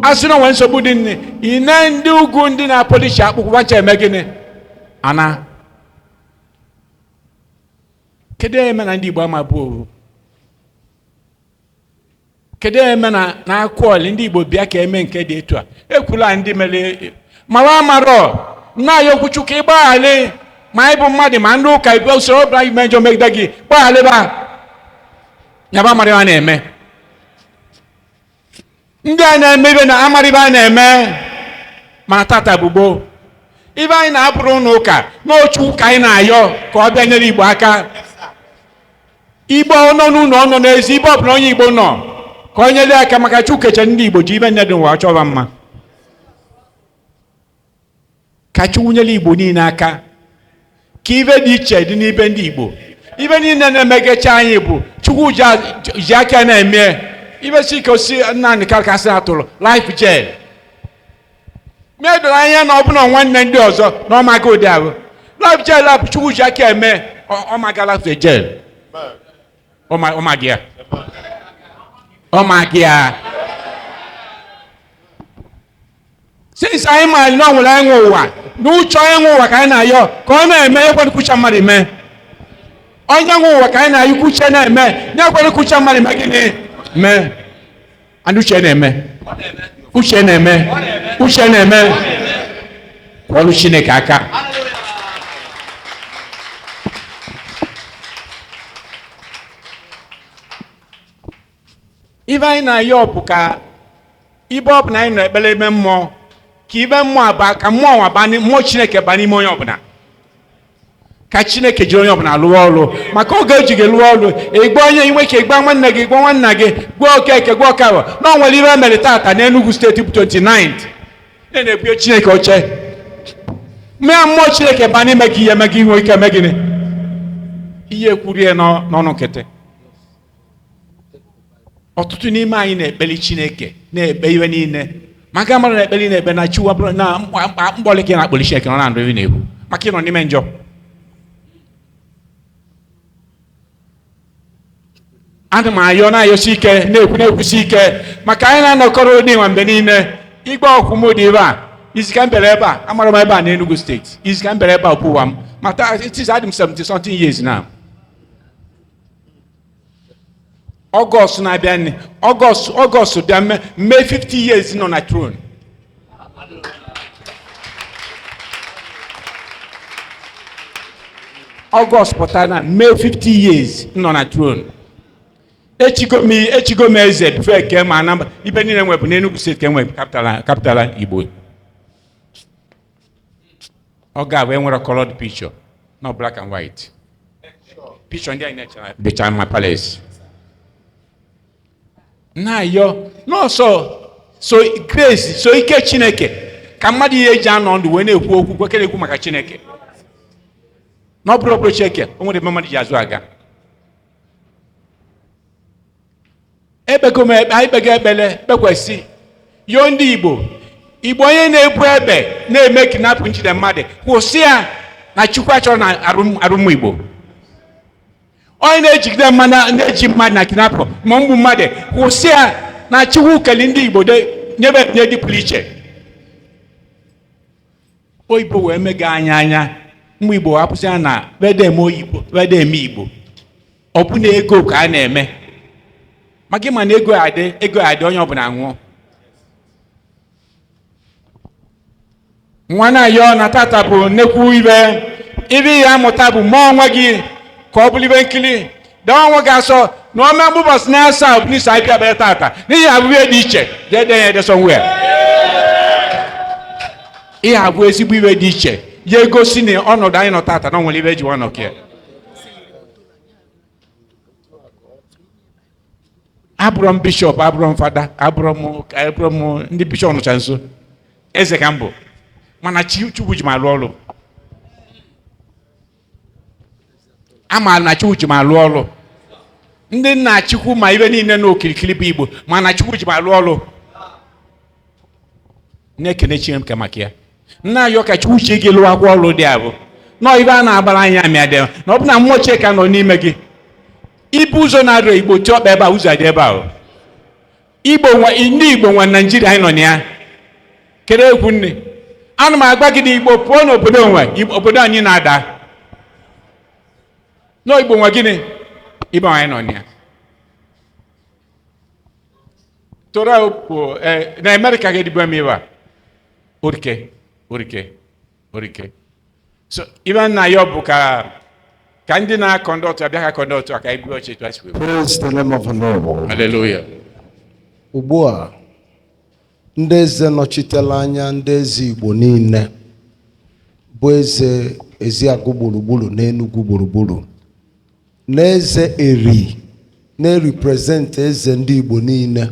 asị na onwe nsogbu dị nne ine ndị ugwu ndị na-apolishi akpụkpọ vacha eme gịnị ana kedu eme na ndị Igbo ama bụ ovu kedu eme na akwọọlị ndị Igbo bịa ka eme nke dị etu a ekwula ndị mere mawa amarọ na-ayọ okwu Chukwu ịgbaghalị ma anyị bụ mmadụ ma ndị ụka ibe usoro ọbụla ime njọ megide gị gbaghalịba nyaba amarịba na-eme ndị a na-eme ibe na amarịba a na-eme mana tata bugbo ibe anyị na-abụrụ n'ụka n'ochu ụka anyị na-ayọ ka ọ bịa nyere Igbo aka Igbo nọ n'ụlọ ọ nọ n'ezi ibe ọbụla onye Igbo nọ ka onye dị aka maka Chukwukeche ndị Igbo ji ibe nne dị ụwa chọba mma ka Chukwu nyere Igbo niile aka ka ibe dị iche dị n'ibe ndị Igbo ibe niile na-emegecha anyị bụ Chukwu ji aka na-eme ibe si ka osi Nnamdị kasị atụrụ life jail medoro anya na ọbụna nwanne ndị ọzọ na ọmaga ụdị ahụ life jail a bụ Chukwu ji aka eme ọmaga life jail ọmaga ya since anyị maara na ọ nwere anyị nwe ụwa na uche onye nwe ụwa ka anyị na-ayọ ka ọ na-eme ekwenụ kwucha mmadụ mee onye nwe ụwa ka anyị na-ayọ kwuche na-eme na-ekwenụ kwucha mmadụ mee gịnị mee and uche na-eme kwọrụ Chineke aka ibe anyị na-ayọ bụ ka ibe ọ bụla anyị na-ekpere ime mmụọ ka ibe mmụọ aba ka mmụọ Chineke ba n'ime onye ọbụla ka Chineke jiri onye ọbụla lụọ ọrụ maka oge o ji gị lụọ ọrụ igbe onye inwe ka igba nwanne gị gwa nwanna gị gwa Okeke gwa Ọkawa na o nwere ibe mere tata na Enugu steeti bụ 29 na-ebunye Chineke oche mmụọ mmụọ Chineke ba n'ime gị ihe eme gị inwe ike eme gịnị ihe kwurie n'ọnụ nkịtị. Ọtụtụ n'ime anyị na-ekpeli Chineke na-ekpe iwe niile maka mmadụ na-ekpeli na-ekpe na chiwa bụrụ na mkpọlike na-akpọli Chineke nọ na ndụ na-ekwu maka ịnọ n'ime njọ. Ana m ayọ na-ayọsi ike na-ekwusi ike maka anyị na-anọkọrọ ụdị nwa mgbe niile igbe ọkwụmụdị ebe a izika mbere ebe a amara m ebe a na Enugu steeti izika mbere ebe a bụ ụwa m mata itis adị m 70 something years now. Ọgọst na-abịa nne Ọgọst bịa mee 50 years nọ na throne. Ọgọst pụtara na mee 50 years nọ na throne. Echigo m eze bifo eke ma Anambra ibe niile nwebụ n'Enugu steeti ka enwe kapitala Igbo. Ọ ga-abụ enwere colored picture no black and white picture ndị anyị na-echere bịcha ma palace na-ayọ n'ọsọ so grace so ike Chineke ka mmadụ ihe eji anọ ndụ wee na-ekwu okwu kwekere ekwu maka Chineke na ọ bụrụ Chineke o nwere ebe mmadụ ji azụ aga. Ekpego ekpele kpekwesị yo ndị Igbo onye na-ebu ebe na-eme kidnapụ njide mmadụ kwụsị ya na Chukwu achọrọ na arụmụ Igbo. Onye na-ejigide mmadụ na-eji mmadụ na kidnapụ ma mgbu mmadụ kwụsị ya na Chukwu kele ndị Igbo nyebe nye dị pụrụ iche. Oyibo wee mega anya mgbe Igbo hapụsị ya na wedeme oyibo wedeme Igbo ọ bụ na ego ka a na-eme maka ịma na ego adị onye ọbụla nwụọ. Nwa na-ayọ na tata bụ nnekwu ibe ya amụta bụ mmụọ onwe gị ka ọ bụrụ ibe nkiri daa onwe gị asọ na ome mbụbọsị na-asa obunisi anyị bịa tata n'ihi abụghị dị iche dede ya edesonwe ihe abụ ezigbo iwe dị iche ya egosi na ọnọdụ anyị nọ tata na nwere ibe eji nwa nọkịa. Abụrụ m bishọp abụrụ m fada abụrụ m ndị bishọp nọcha nso eze ka m bụ mana Chukwu ji m alụ ọrụ amaala na Chukwu ji m alụ ọrụ ndị nna Chukwu ma ibe niile na okirikiri bụ Igbo mana Chukwu ji m alụ ọrụ na-ekene Chineke maka ya. Nna ayọ ka Chukwu chi gị lụọ akwa ọrụ dị abụ nọ ibe a na-agbara anya amịadị na ọ bụ na mmụọ Chineke nọ n'ime gị ibu ụzọ na-arịọ Igbo ti ọkpa ebe a ụzọ adị ebe ahụ ndị Igbo nwe Naijiria anyị nọ na ya kere egwu nne ana m agba gị na Igbo pụọ n'obodo onwe obodo anyị na-ada n'Igbo nwe gịnị ibe anyị nọ na ya toro na Amerịka ga-edibo m ibe a orike so ibe nna ya bụ ka ndị na-akọndọtụ abịa ka kọndọtụ aka ibu ọchị etu asị. Praise the name of the Lord. Hallelujah. Ugbu a ndị eze nọchitela anya ndị eze Igbo niile bụ eze Eziagụ gburugburu na Enugu gburugburu na eze Eri na-represent eze ndị Igbo niile.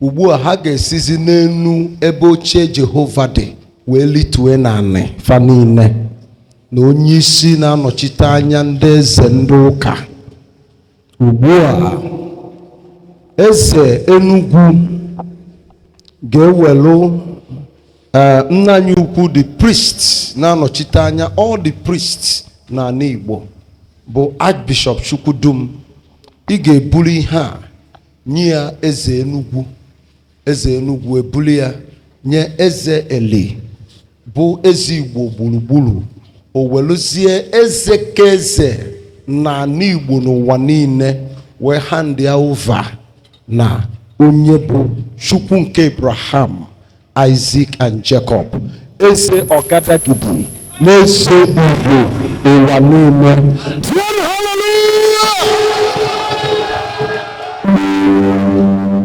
Ugbu a ha ga-esizi n'enu ebe ochie Jehova dị wee litue n'anị fa niile na onye isi na-anọchite anya ndị eze ndị ụka. Ugbu a eze Enugu ga-ewelu nna anyị ukwu the priest na-anọchite anya all the priests na ala Igbo bụ Archbishop Chukwudum. Ị ga-ebuli ihe a nye ya eze Enugu ebuli ya nye eze Eli bụ eze Igbo gburugburu o weluzie eze ka eze na ala Igbo n'ụwa niile wee hand ya over na onye bụ Chukwu nke Abraham, Isaac and Jacob, eze ọgadagidi na eze Igbo ụwa niile. Hallelujah!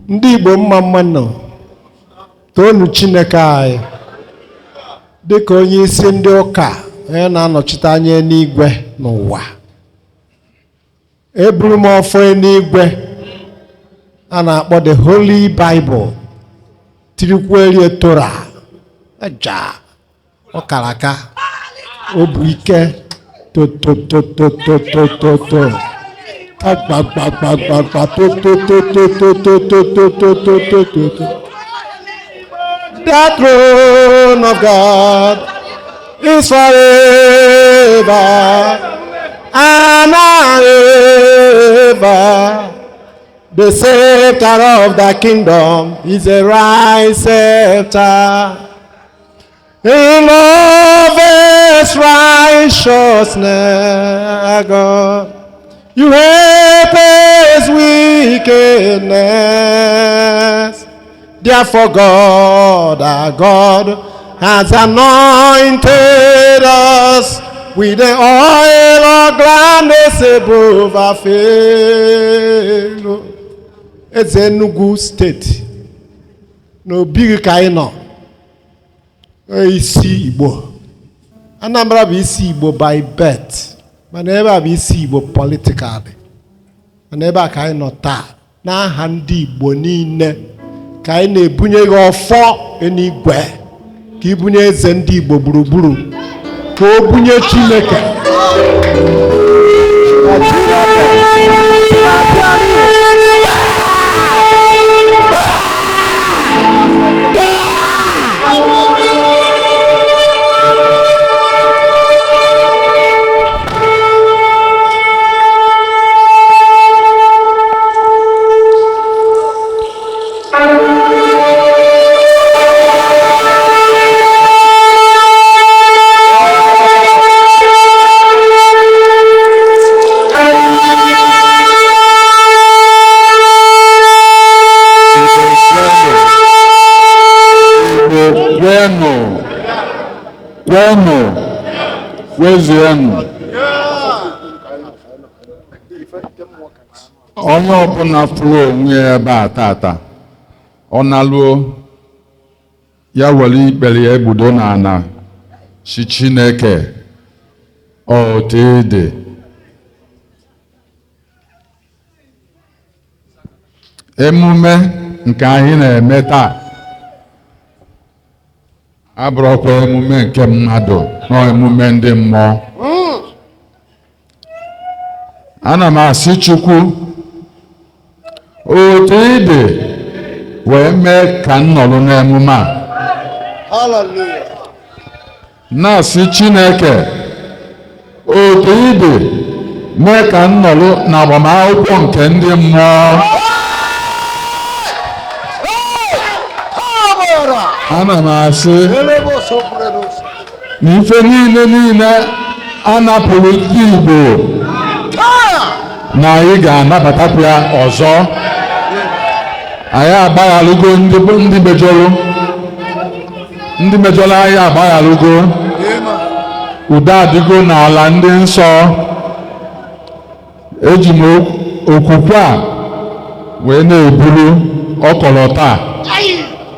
Ndị Igbo mma mmanụ toonu Chineke anyị dịka onye isi ndị ụka onye na-anọchite anya n'igwe n'ụwa. Eburu m ọfọ n'igwe a na-akpọ the Holy Bible tirikwuerie Torah aja ọkaraka o bụ ike to agbagbagbagba to. The throne of God is forever and ever. The scepter of the kingdom is a right scepter. In love is righteousness, God. You hate his wickedness. Therefore, God, our God, has anointed us with the oil of gladness above our fellow. It's Enugu State. No big kaino. Isi Igbo. Anambra bụ isi Igbo by birth. Mana ebe a bụ isi Igbo politically. Mana ebe a ka anyị nọ taa n'aha ndị Igbo niile ka anyị na-ebunye gị ọfọ n'igwe ka ibunye eze ndị Igbo gburugburu ka o bunye Chineke. Onye ọbụla fụrụ onwe ya ebe a tata ọ naluo ya were ikpere ya egbudo n'ala si Chineke ọtịdị emume nke anyị na-eme taa abụrụkwa emume nke mmadụ na emume ndị mmụọ. Ana m asị Chukwu otu ịdị wee mee ka m nọrọ n'emume a. Hallelujah. Na-asị Chineke otu ịdị mee ka m nọrọ n'agbamakwụkwọ nke ndị mmụọ. Ana m asị na ife niile a napụrụ ndị Igbo na anyị ga-anabatakwa ya ọzọ. Anyị agbaghalụgo ndị mejọrọ anyị agbaghalụgo. Udo adịgo n'ala ndị nsọ. Eji m okwukwe a wee na-eburu ọkọlọtọ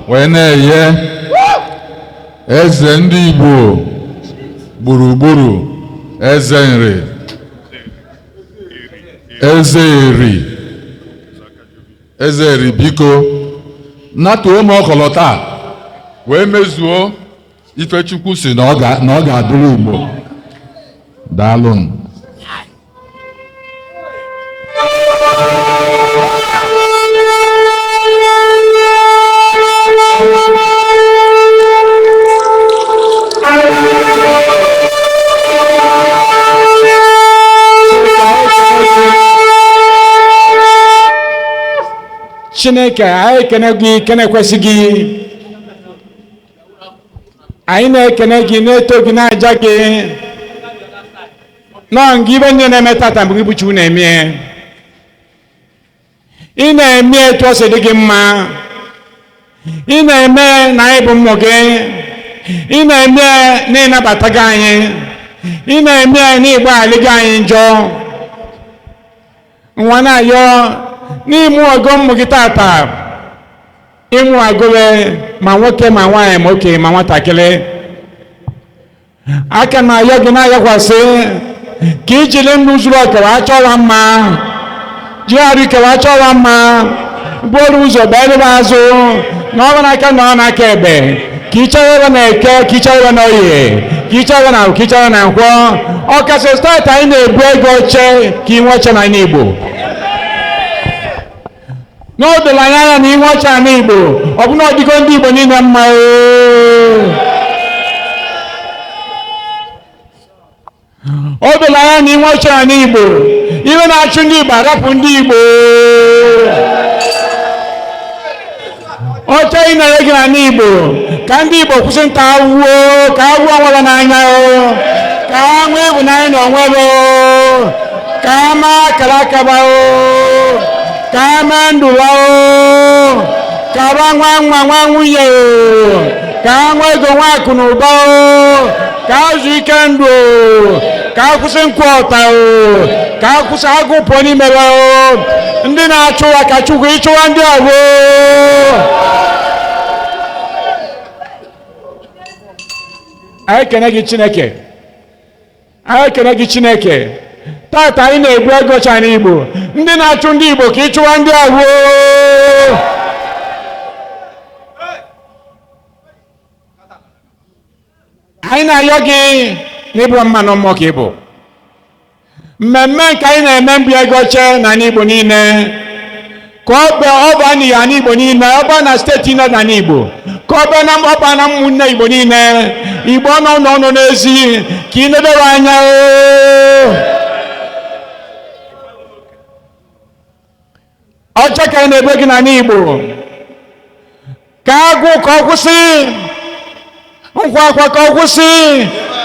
wee na-enye eze ndị Igbo gburugburu, eze nri, eze eri biko natuo m ọkọlọtọ wee mezuo ife Chukwu si na ọ ga-adịrị Igbo. Daalụ. Chineke anyị ekene gị kene kwesị gị. Anyị na-ekene gị na-eto gị na-aja gị nọ ngị ibe nye na-eme tata mgbe ibu Chukwu na-eme. Ị na-eme etu o si dị gị mma. Ị na-eme na anyị bụ mmụọ gị. Ị na-eme na ịnabata gị anyị. Ị na-eme na ịgbaghara gị anyị njọ. Nwa na-ayọ n'ime ọgọ mmụ gị tata ịnwụ agụle ma nwoke ma nwaanyị ma okenye ma nwatakịrị. Aka na ayọ gị na-ayọkwasị ka ijiri ndụ zuru oke wee chọwa mma, jigharị ike wee chọwa mma, bụrụ ụzọ gbalịba azụ na ọ n'aka na ọ n'aka ebe, ka ichewe na eke, ka ichewe na oye, ka ichewe na ka ichewe na nkwọ. Ọkasị steeti anyị na-ebu ego oche ka inwe oche na Igbo. N'odolo anya na inwe oche na Igbo, ọ bụ na ọdịgo ndị Igbo niile mma. O doro anya na inwe oche na Igbo, iwe na-achụ ndị Igbo arapụ ndị Igbo. Oche ị na-enye gị na Igbo ka ndị Igbo kwụsị nta awụo, ka agwọ nwere n'anya, ka ha nwee ịhụnanya na onwe, ka ha maa akara akaba, ka ha mee ndụ, ka ha nwa nwa nwa nwunye, ka ha nwee ego nwa akụ na ụba, ka ha zuo ike ndụ, ka ha kwụsị nkwụ ọta, ka ha kwụsị agụ pụọ n'ime ndị na-achụ ụwa ka Chukwu ịchụwa ndị ọgbọ. Anyị ekene gị Chineke, anyị ekene gị Chineke. Tata anyị na-ebu ego cha n'Igbo, ndị na-achụ ndị Igbo ka ịchụwa ndị ọgbọ. Anyị na-ayọ gị n'ịbụ mmanụ mmụọ ka ịbụ. Mmemme nke anyị na-eme mbi ego oche na Igbo niile, ka ọ bụ anyị ya n'Igbo niile, ọ bụ na steeti nọ na Igbo, ka ọ bụ na ọba na ụmụnne Igbo niile, Igbo ọnụ n'ezi, ka ị nebewe anya. Oche ka anyị na-ebe gị na Igbo, ka agụ ka ọ kwụsị, nkwa akwa ka ọ kwụsị,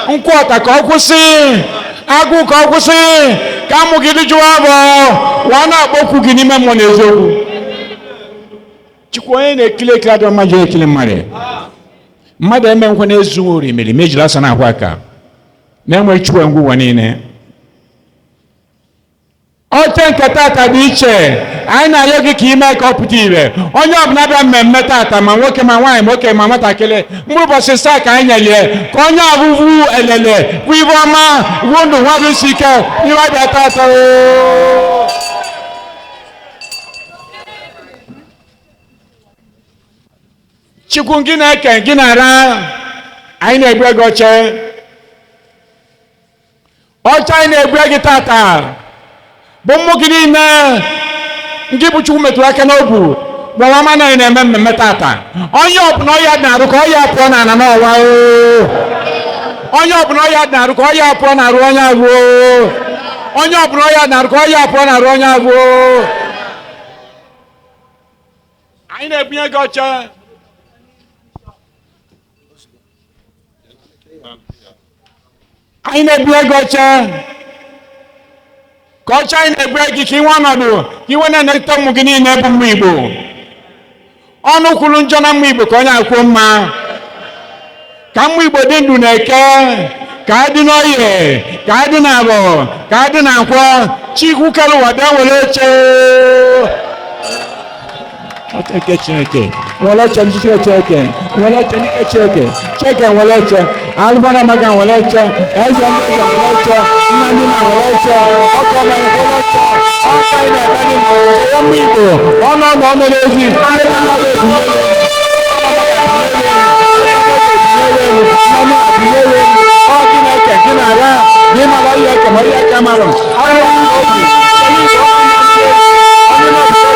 nkwụ ọta ka ọ kwụsị, agụ ka ọ kwụsị, ka amụ gị dịjụwa abụ wa na-akpọkwu gị n'ime mmụọ na eziokwu. Chukwu onye na-ekili ekili adịghị mma ji ekili mmadụ. Mmadụ eme nkwa na-ezu ori mere mejiri asa na ahụ aka na-enwe chukwu ngwa ụwa niile. Oche nke tata dị iche, anyị na-ayọ gị ka ime ka ọ pụta ire. Onye ọbụla bịa mmemme tata, ma nwoke ma nwaanyị ma okenye ma nwatakịrị, mgbe ụbọchị saa ka anyị nyelie, ka onye abụvu elele bụ ibe ọma, bụ ndụ nwa bụ isi ike iwe abịa tata. Chukwu gị na-eke gị na-ara, anyị na-ebu ego oche. Oche anyị na-ebu gị tata bụ mmụ gị niile, ndị bụ Chukwu metụrụ aka n'obu, gbawa ma na na-eme mmemme tata. Onye ọbụla ọya na-arụ ka ọya pụọ n'ala n'ọwa. Onye ọbụla ọya na-arụ ka ọya pụọ n'arụ onye abụọ. Onye ọbụla ọya na-arụ ka ọya pụọ n'arụ onye abụọ. Anyị na-ebunye gị oche. Anyị na-ebunye gị oche. Ka ọcha anyị na-ebu gị ka inwe ọnọdụ, ka iwe na-eneta ụmụ gị niile bụ mmụ Igbo. Ọnụ kwuru njọ na mmụ Igbo ka onye akwụ mma. Ka mmụ Igbo dị ndụ na eke, ka adị n'oye, ka adị na abọ, ka adị na nkwọ. Chukwu kere ụwa bịa were oche. Oche Chineke, were oche ndị Chineke, were oche ndị Chineke, Chineke were oche, Alụbara Maga were oche, Eze ndị Eze were oche, nna ndị na were oche, ọkọ ọma were oche, ọka ị na-ebe dị n'ụwa mmụ Igbo, ọnọdụ ọnọdụ ezi, ndị na-anaghị ebunyere, ọ Chineke gị na-ara, gị mara ihe eke ma ihe eke marụ, ahụhụ obi, onye na-ebuso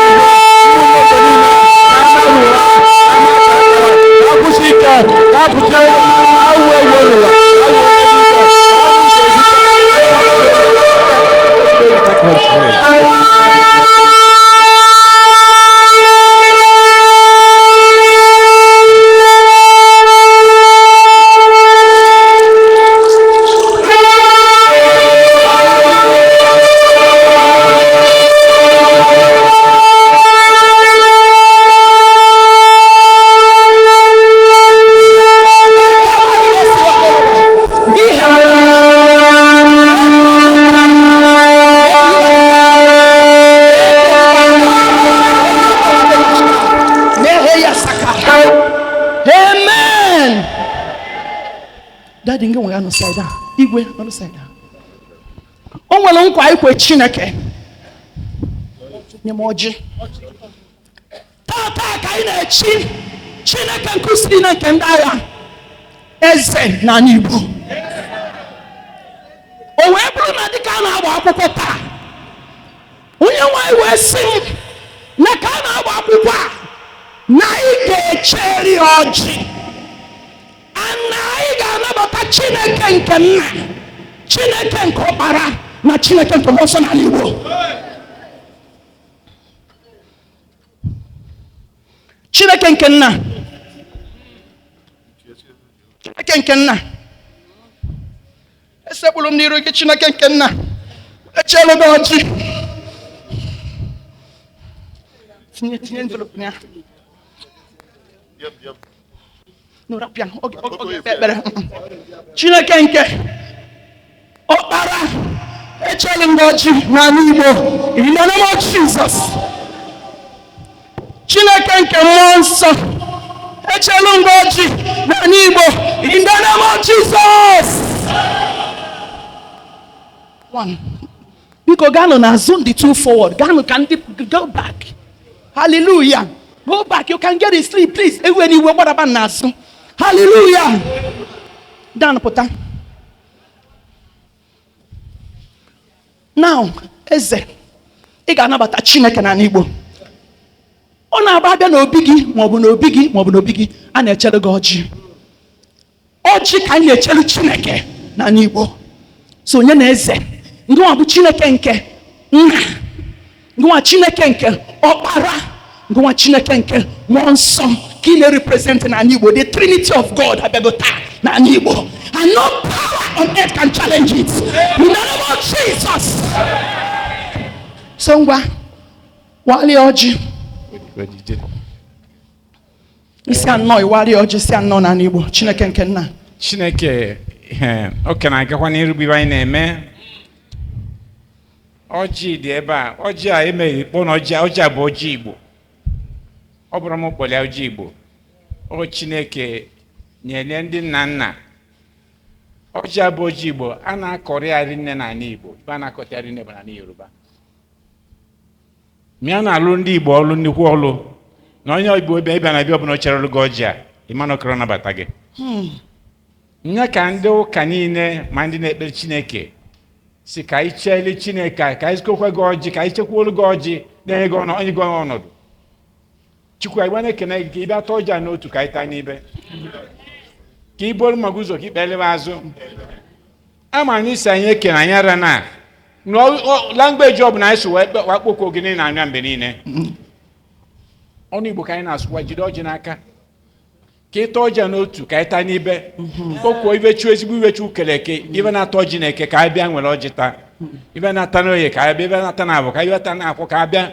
Daddy nge nwe no side igwe no side. O nwere nkwa ikwe Chineke. Nye m ọjị. Tata ka ị na-echi Chineke nkụsiri na nke ndị agha eze na Igbo. O wee bụrụ na dịka a na-agba akwụkwọ taa, onye nwanyị wee sị na ka a na-agba akwụkwọ a na ị ga-echeri ọjị na ị ga-anabata Chineke nke nna, Chineke nke ọkpara na Chineke nke mmụọ nsọ n'ala Igbo. Chineke nke nna, Chineke nke nna, esekpụrụ m n'iru gị Chineke nke nna, echelu gị ọjị. Tinye envelope ya. N'ụrapịa, oge ekpere. Chineke nke ọkpara, echelu gị ọjị n'ala Igbo, in the name of Jesus. Chineke nke mmụọ nsọ, echelu gị ọjị n'ala Igbo, in the name of Jesus. One. Biko gano na zone the two forward. Gano can go back. Hallelujah. Go back. You can get a sleep, please. Anyway, what about Nasu? Hallelujah. Down pota. Now, eze. Ị ga-anabata Chineke na Igbo. Ọ na-abịa n'obi gị, ma ọ bụ n'obi gị, ma ọ bụ n'obi gị, a na-echere gị ọjị. Ọjị ka anyị na-echere Chineke na Igbo. So onye na eze. Ngwa bụ Chineke nke nna, ngwa Chineke nke ọkpara, ngwa Chineke nke mmụọ nsọ ka ị na-represent na Igbo. The Trinity of God abịagota na Igbo, and no power on earth can challenge it. In the name of Jesus. So ngwa wali ọjị isi anọ iwali ọjị isi anọ na Igbo. Chineke nke nna, Chineke oke na-agakwa n'irubibe anyị na-eme. Ọjị dị ebe a, ọjị a emeghị kpọ na ọjị a bụ ọjị Igbo. Ọ bụrụ m kpọlịa ọjị Igbo. O Chineke nyere ndị nna nna. Ọjị a bụ ọjị Igbo, a na-akọrịarị nne na ala Igbo, a na-akọtịarị nne bụ na Yoruba. Mịa na-alụ ndị Igbo ọlụ nnukwu ọlụ, na onye Igbo ebe ịbịa na-abịa ọbụla chere ọlụ gị ọjị a, ịma ọkọrọ nabata gị. Nye ka ndị ụka niile ma ndị na-ekpere Chineke si ka anyị cheele Chineke, ka anyị zikọkwa gị ọjị, ka anyị chekwuolu gị ọjị na-enye gị onye gị ọnọdụ. Chukwu anyị na-ekene gị ka ị bịa tọọ ọjị a n'otu ka anyị taa n'ibe, ka ị bụrụ maka ụzọ ka ị kpelebe azụ. Ama na isi anyị ekene anyị ara na langweji ọbụla anyị so wakpoko gị niile anya mgbe niile. Ọnụ Igbo ka anyị na-asụkwa, jide ọjị n'aka ka ịta ọjị n'otu ka anyị taa n'ibe. Okwuo ibechu ezigbo ibechu keleke ibe na-atọ ọjị na-eke ka anyị bịa nwere ọjị taa, ibe na-ata n'oye ka anyị bịa, ibe na-ata n'abụ ka anyị bịa taa n'akwụ ka anyị bịa,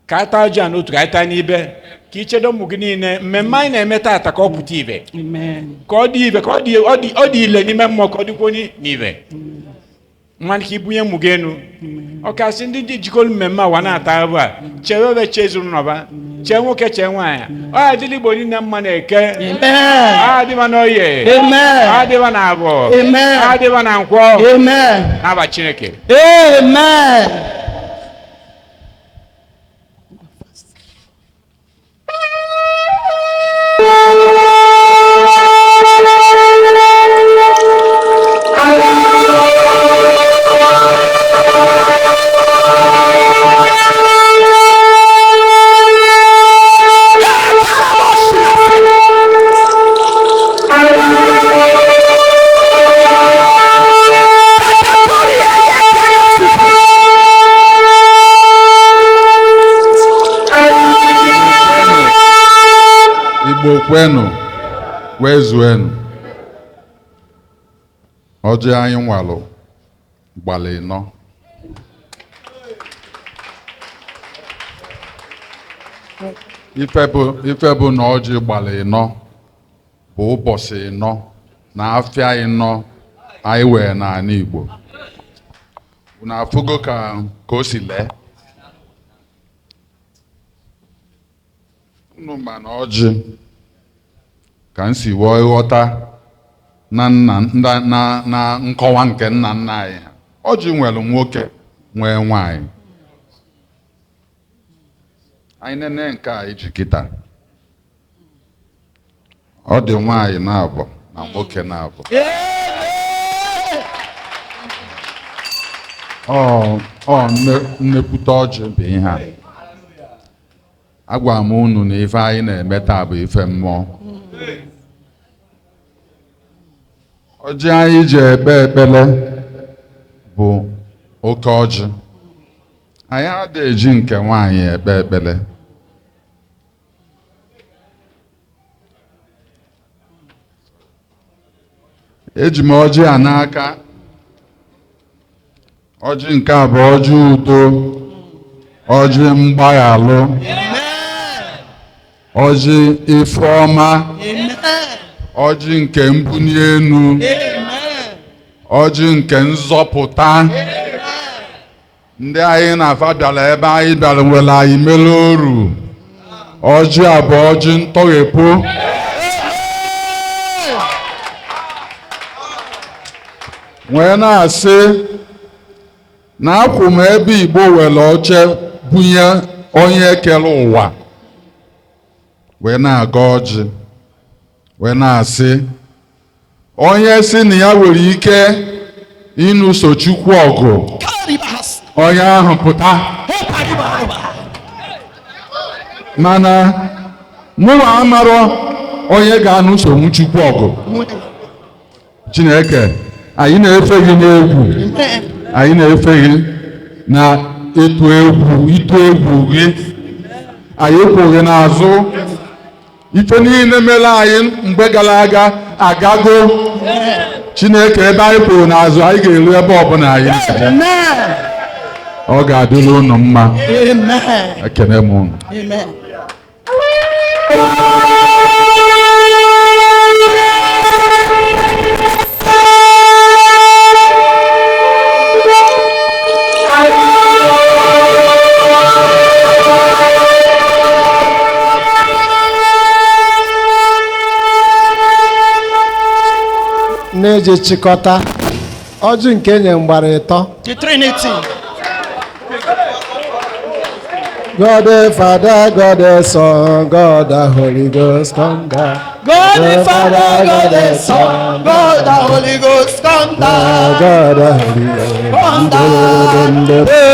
ka anyị taa ọjị n'otu ka anyị taa n'ibe, ka ichedo ụmụ gị niile. Mmemme anyị na-eme taata ka ọ pụta ibe, ka ọ dị ibe, ka ọ dị ile n'ime mmụọ, ka ọ dịkwa n'ibe. Mmadụ ka ibunye ụmụ gị enu, ọkasị ndị jikọrọ mmemme awa na-ata ebe a, chewe ebe chee ezinụlọ, chee nwoke chee nwaanyị. Ọ adịla Igbo niile mma na-eke, adịba n'oye, adịba na abụọ, adịba na nkwọ, n'aba Chineke. Amen. Kwenu wezuenu ọjị anyị nwalụ gbalị nọ. Ife bụ na ọjị gbalị nọ bụ ụbọchị nọ na afịa ịnọ anyị wee n'ala Igbo. Unu afụgo ka o si lee. Unu ma na ọjị ka m si wee ghọta na nkọwa nke nna nna anyị ha. Ọjị nwere nwoke nwee nwanyị. Anyị nene nke a iji kịta. Ọ dị nwanyị na-abụ na nwoke na-abụ. Nnekwute ọjị bụ ihe a. Agwa m unu na ife anyị na-eme taa bụ ife mmụọ. Ọjị anyị ji ekpe ekpele bụ oke ọjị. Anyị adịghị eji nke nwaanyị ekpe ekpele. Eji m ọjị a n'aka. Ọjị nke a bụ ọjị udo, ọjị mgbaghalụ, ọjị ife ọma, ọjị nke mbuli enu, ọjị nke nzọpụta. Ndị anyị na-afa bịara ebe anyị bịara nwere anyị mere oru. Ọjị a bụ ọjị ntọghepụ. Wee na-asị na akwụ m ebe Igbo were oche bunye onye kere ụwa. Wee na-aga ọjị wee na-asị onye si na ya nwere ike ịnụso Chukwu ọgụ, onye ahụ pụta. Mana mụwa amarọ onye ga-anụso Chukwu ọgụ. Chineke, anyị na-efe gị n'egwu. Anyị na-efe gị na ịtụ egwu gị. Anyị ekwughị n'azụ. Ife niile mere anyị mgbe gara aga agago. Chineke, ebe anyị kwuru n'azụ, anyị ga-eru ebe ọbụla anyị. Ọ ga-adịrị unu mma. Ekene m unu. Na-eji chịkọta ọjị nke nye mgbara ịtọ. The Trinity. God the Father, God the Son, God the Holy Ghost, come down. God the Father, God the Son, God the Holy Ghost, come down. God the Holy Ghost, Come down.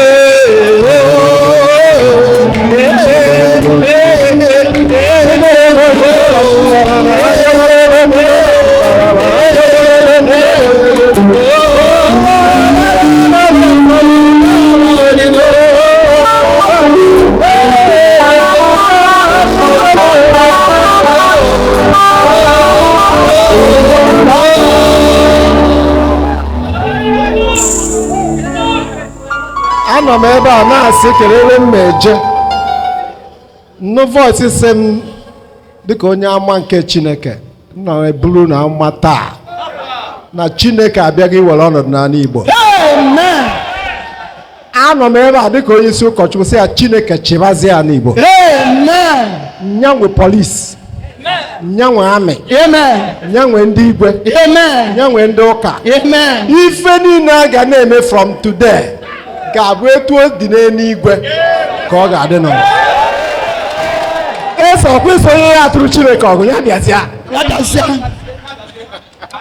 Anọ m ebe a na-asị kelere m eje nnu voice sị m dịka onye ama nke Chineke nna eburu na ama taa na Chineke abịaghị iwere ọnọdụ n'ala Igbo. Amen. Anọ m ebe a dịka onye isi ụkọchukwu sị ya Chineke chịbazie ya n'Igbo. Amen. Nyanwe polisi, nyanwe amị, Amen. nyanwe ndị igwe, Amen. nyanwe ndị ụka. Amen. Ife niile a ga na-eme from today ga-abụ etu o dị n'eluigwe ka ọ ga-adị n'ụwa. Eso ọkwa onye ya atụrụ Chineke ọgụ ya bịazịa. Ya bịazịa.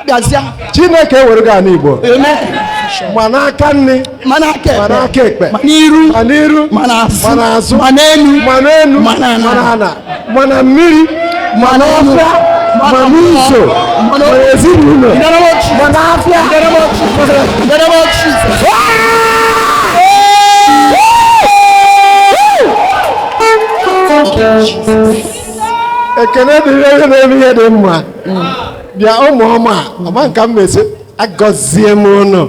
Bịazịa. Chineke ewere gaa n'Igbo. Amen. Ma n'aka nri, Ma n'aka ekpe. ma n'aka ekpe, Ma n'iru. ma n'iru, Ma n'azụ. ma n'azụ, Ma n'elu. ma n'elu, Ma n'ala. ma n'ala, ma na mmiri, ma n'ọfịa, ma n'iso, ma n'ezinụlọ, ma n'afịa. Ekene dịrị onye na-eme ihe dị mma. Bịa ụmụ ọma ọma nka m mesi agọzie m unu.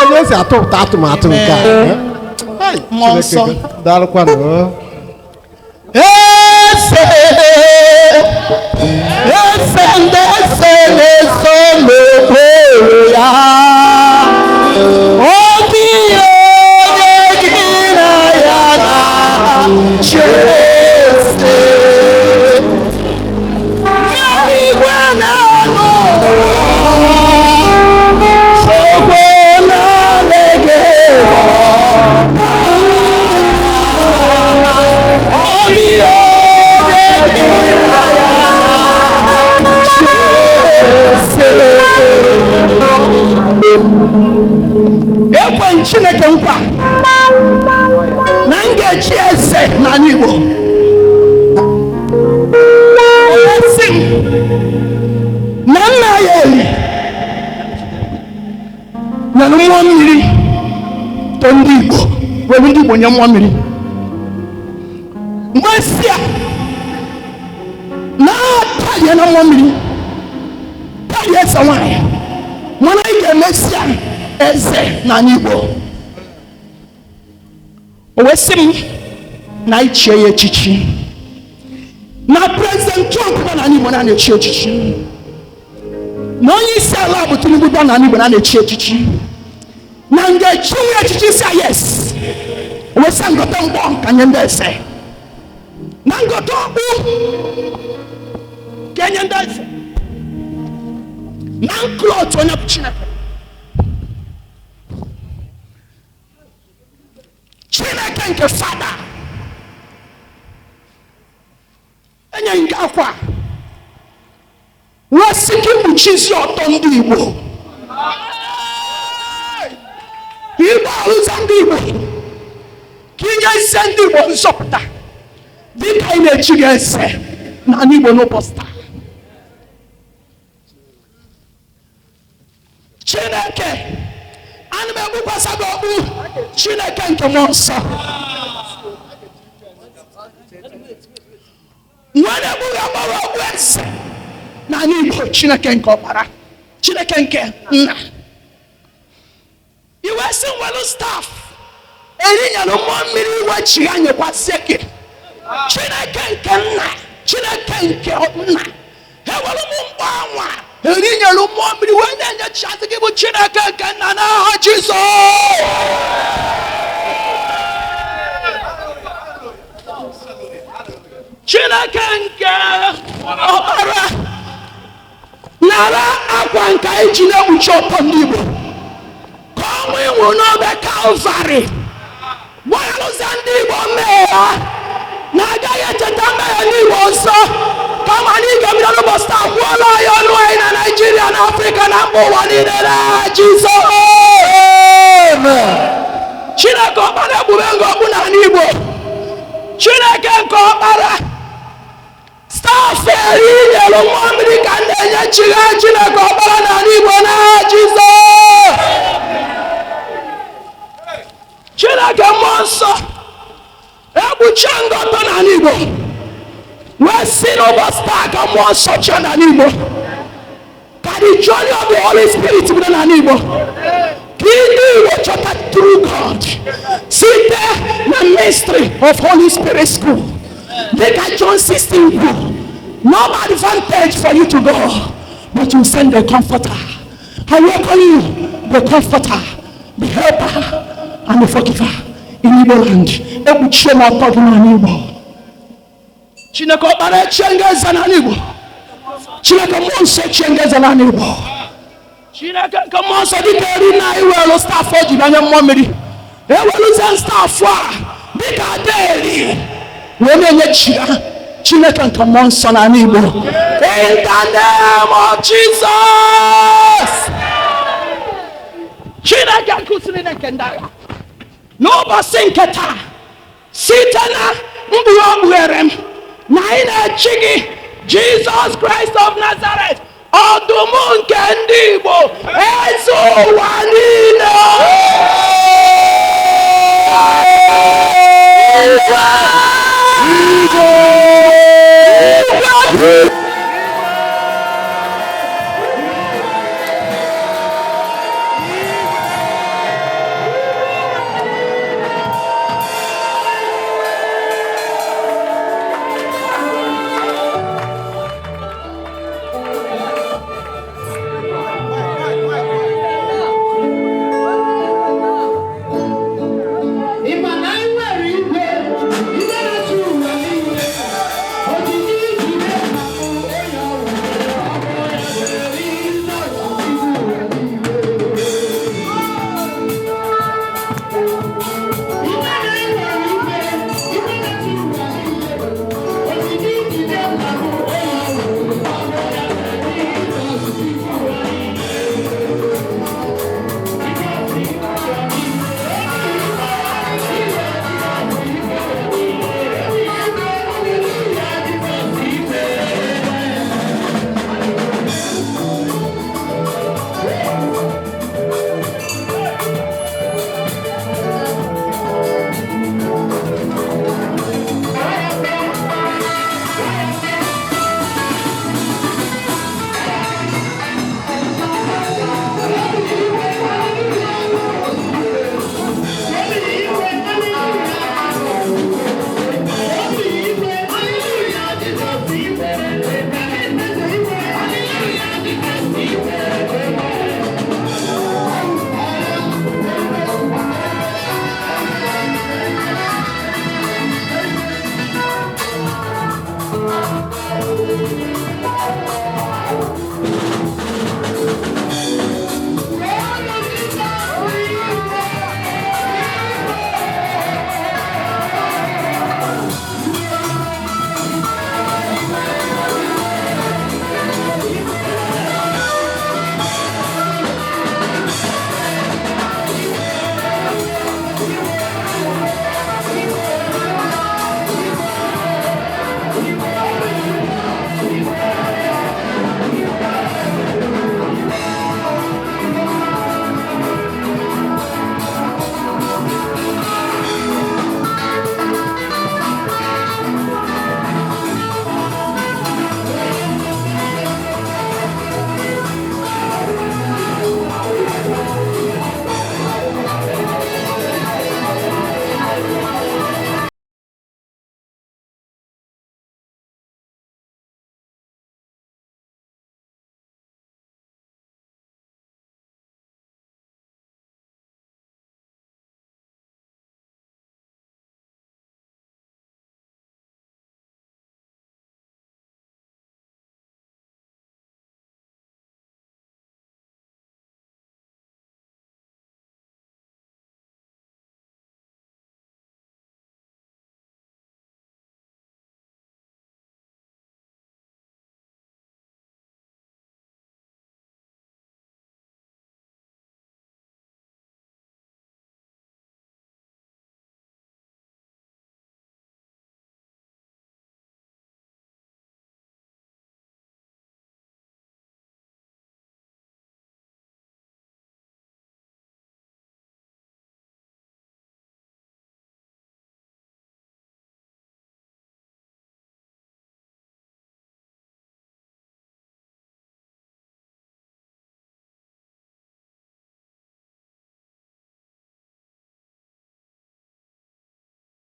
Onye esi atụpụta atụmatụ nke a. Mmụọ nsọ. Daalụkwanụ. Ese ndị ese na-eso n'okpuru ya. Obi onye gị na ya na-chese. Igwe na-anụ ekwe Chineke nkwa na m ga-echi eze n'ala Igbo. Esi m na nna ya Eli na mmụọ mmiri to ndị Igbo wee ndị Igbo nye mmụọ mmiri. Mgbesia na-atalie na mmụọ mmiri talie eze nwanyị mana ị ga-emesia eze n'ala Igbo. O wee sị m na ichie ya echichi na President Trump nọ n'ala Igbo na-echi echichi na onye isi ala bụ Tinubu nọ n'ala Igbo na-echi echichi na nga-echi nwa echichi si yes. O wee sị ngọta mgbọ ka nye ndị eze na ngọta ọkpụ ka nye ndị eze na nklọt onye bụ Chineke. Chineke nke fada enye nke akwa wesi ka ikpuchizi ọtọ ndị Igbo ka Igbo alụza ndị Igbo ka inye ise ndị Igbo nzọpụta dịka ị na-echi gị ese n'ala Igbo n'ụbọchị taa. Chineke ana m egbukwasa gị ọkpụ Chineke nke mmụọ nsọ nwere egbughị agbawa ọgwụ eze n'ala Igbo. Chineke nke ọkpara, Chineke nke nna. Iwe si nwelu staff erinyere mmụọ mmiri iwe chi ya nyekwasị gị. Chineke nke nna, Chineke nke nna ewere m mgbe anwa erinyere mmụọ mmiri wee na-enye chasị gị bụ Chineke nke nna n'aha Jizọs. Chineke nke ọkpara nara akwa nke anyị ji na-ekpuchi ọtọ ndị Igbo ka ọnwụ ịnwụ n'obe Kalvarị gbarụza ndị Igbo mmehie ha na agaghị echeta mmehie ndị Igbo ọzọ kama na ị ga-ebido n'ụbọchị taa kwụọla anyị ọnụ anyị na Naịjirịa na Afrịka na mba ụwa niile na Jizọs. Chineke ọkpara egbube ngọgbu n'ala Igbo. Chineke nke ọkpara staff eri nyere mmụọ mmiri ka na-enye chigha Chineke ọkpara n'ala Igbo na Jizọs. Chineke mmụọ nsọ egbuchie ngọtọ n'ala Igbo wee si n'ụbọchị taa ka mmụọ nsọ chịa n'ala Igbo ka the journey of the Holy Spirit bido n'ala Igbo ka ndị Igbo chọta true God site na ministry of Holy Spirit School dịka John 16 kwuru. No advantage for you to go, but you send the comforter. I welcome you, the comforter, the helper, and the forgiver in Igboland. Ebuchie na ọtọ gị n'ala Igbo. Chineke ọkpara echie ngeze n'ala Igbo. Chineke mmụọ nsọ echie ngeze n'ala Igbo. Chineke nke mmụọ nsọ dịka eri na iwelu staff o ji banye mmụọ mmiri eweluzie staff a dịka Adaeli wee na-enye chigha Chineke nke mmụọ nsọ n'ala Igbo. In the name of Jesus. Chineke nkụziri nke ndị agha n'ụbọchị nke taa site na mkpụrụ o kpughere m na anyị na-echi gị Jesus Christ of Nazareth, ọdụm nke ndị Igbo, eze ụwa niile. Igbo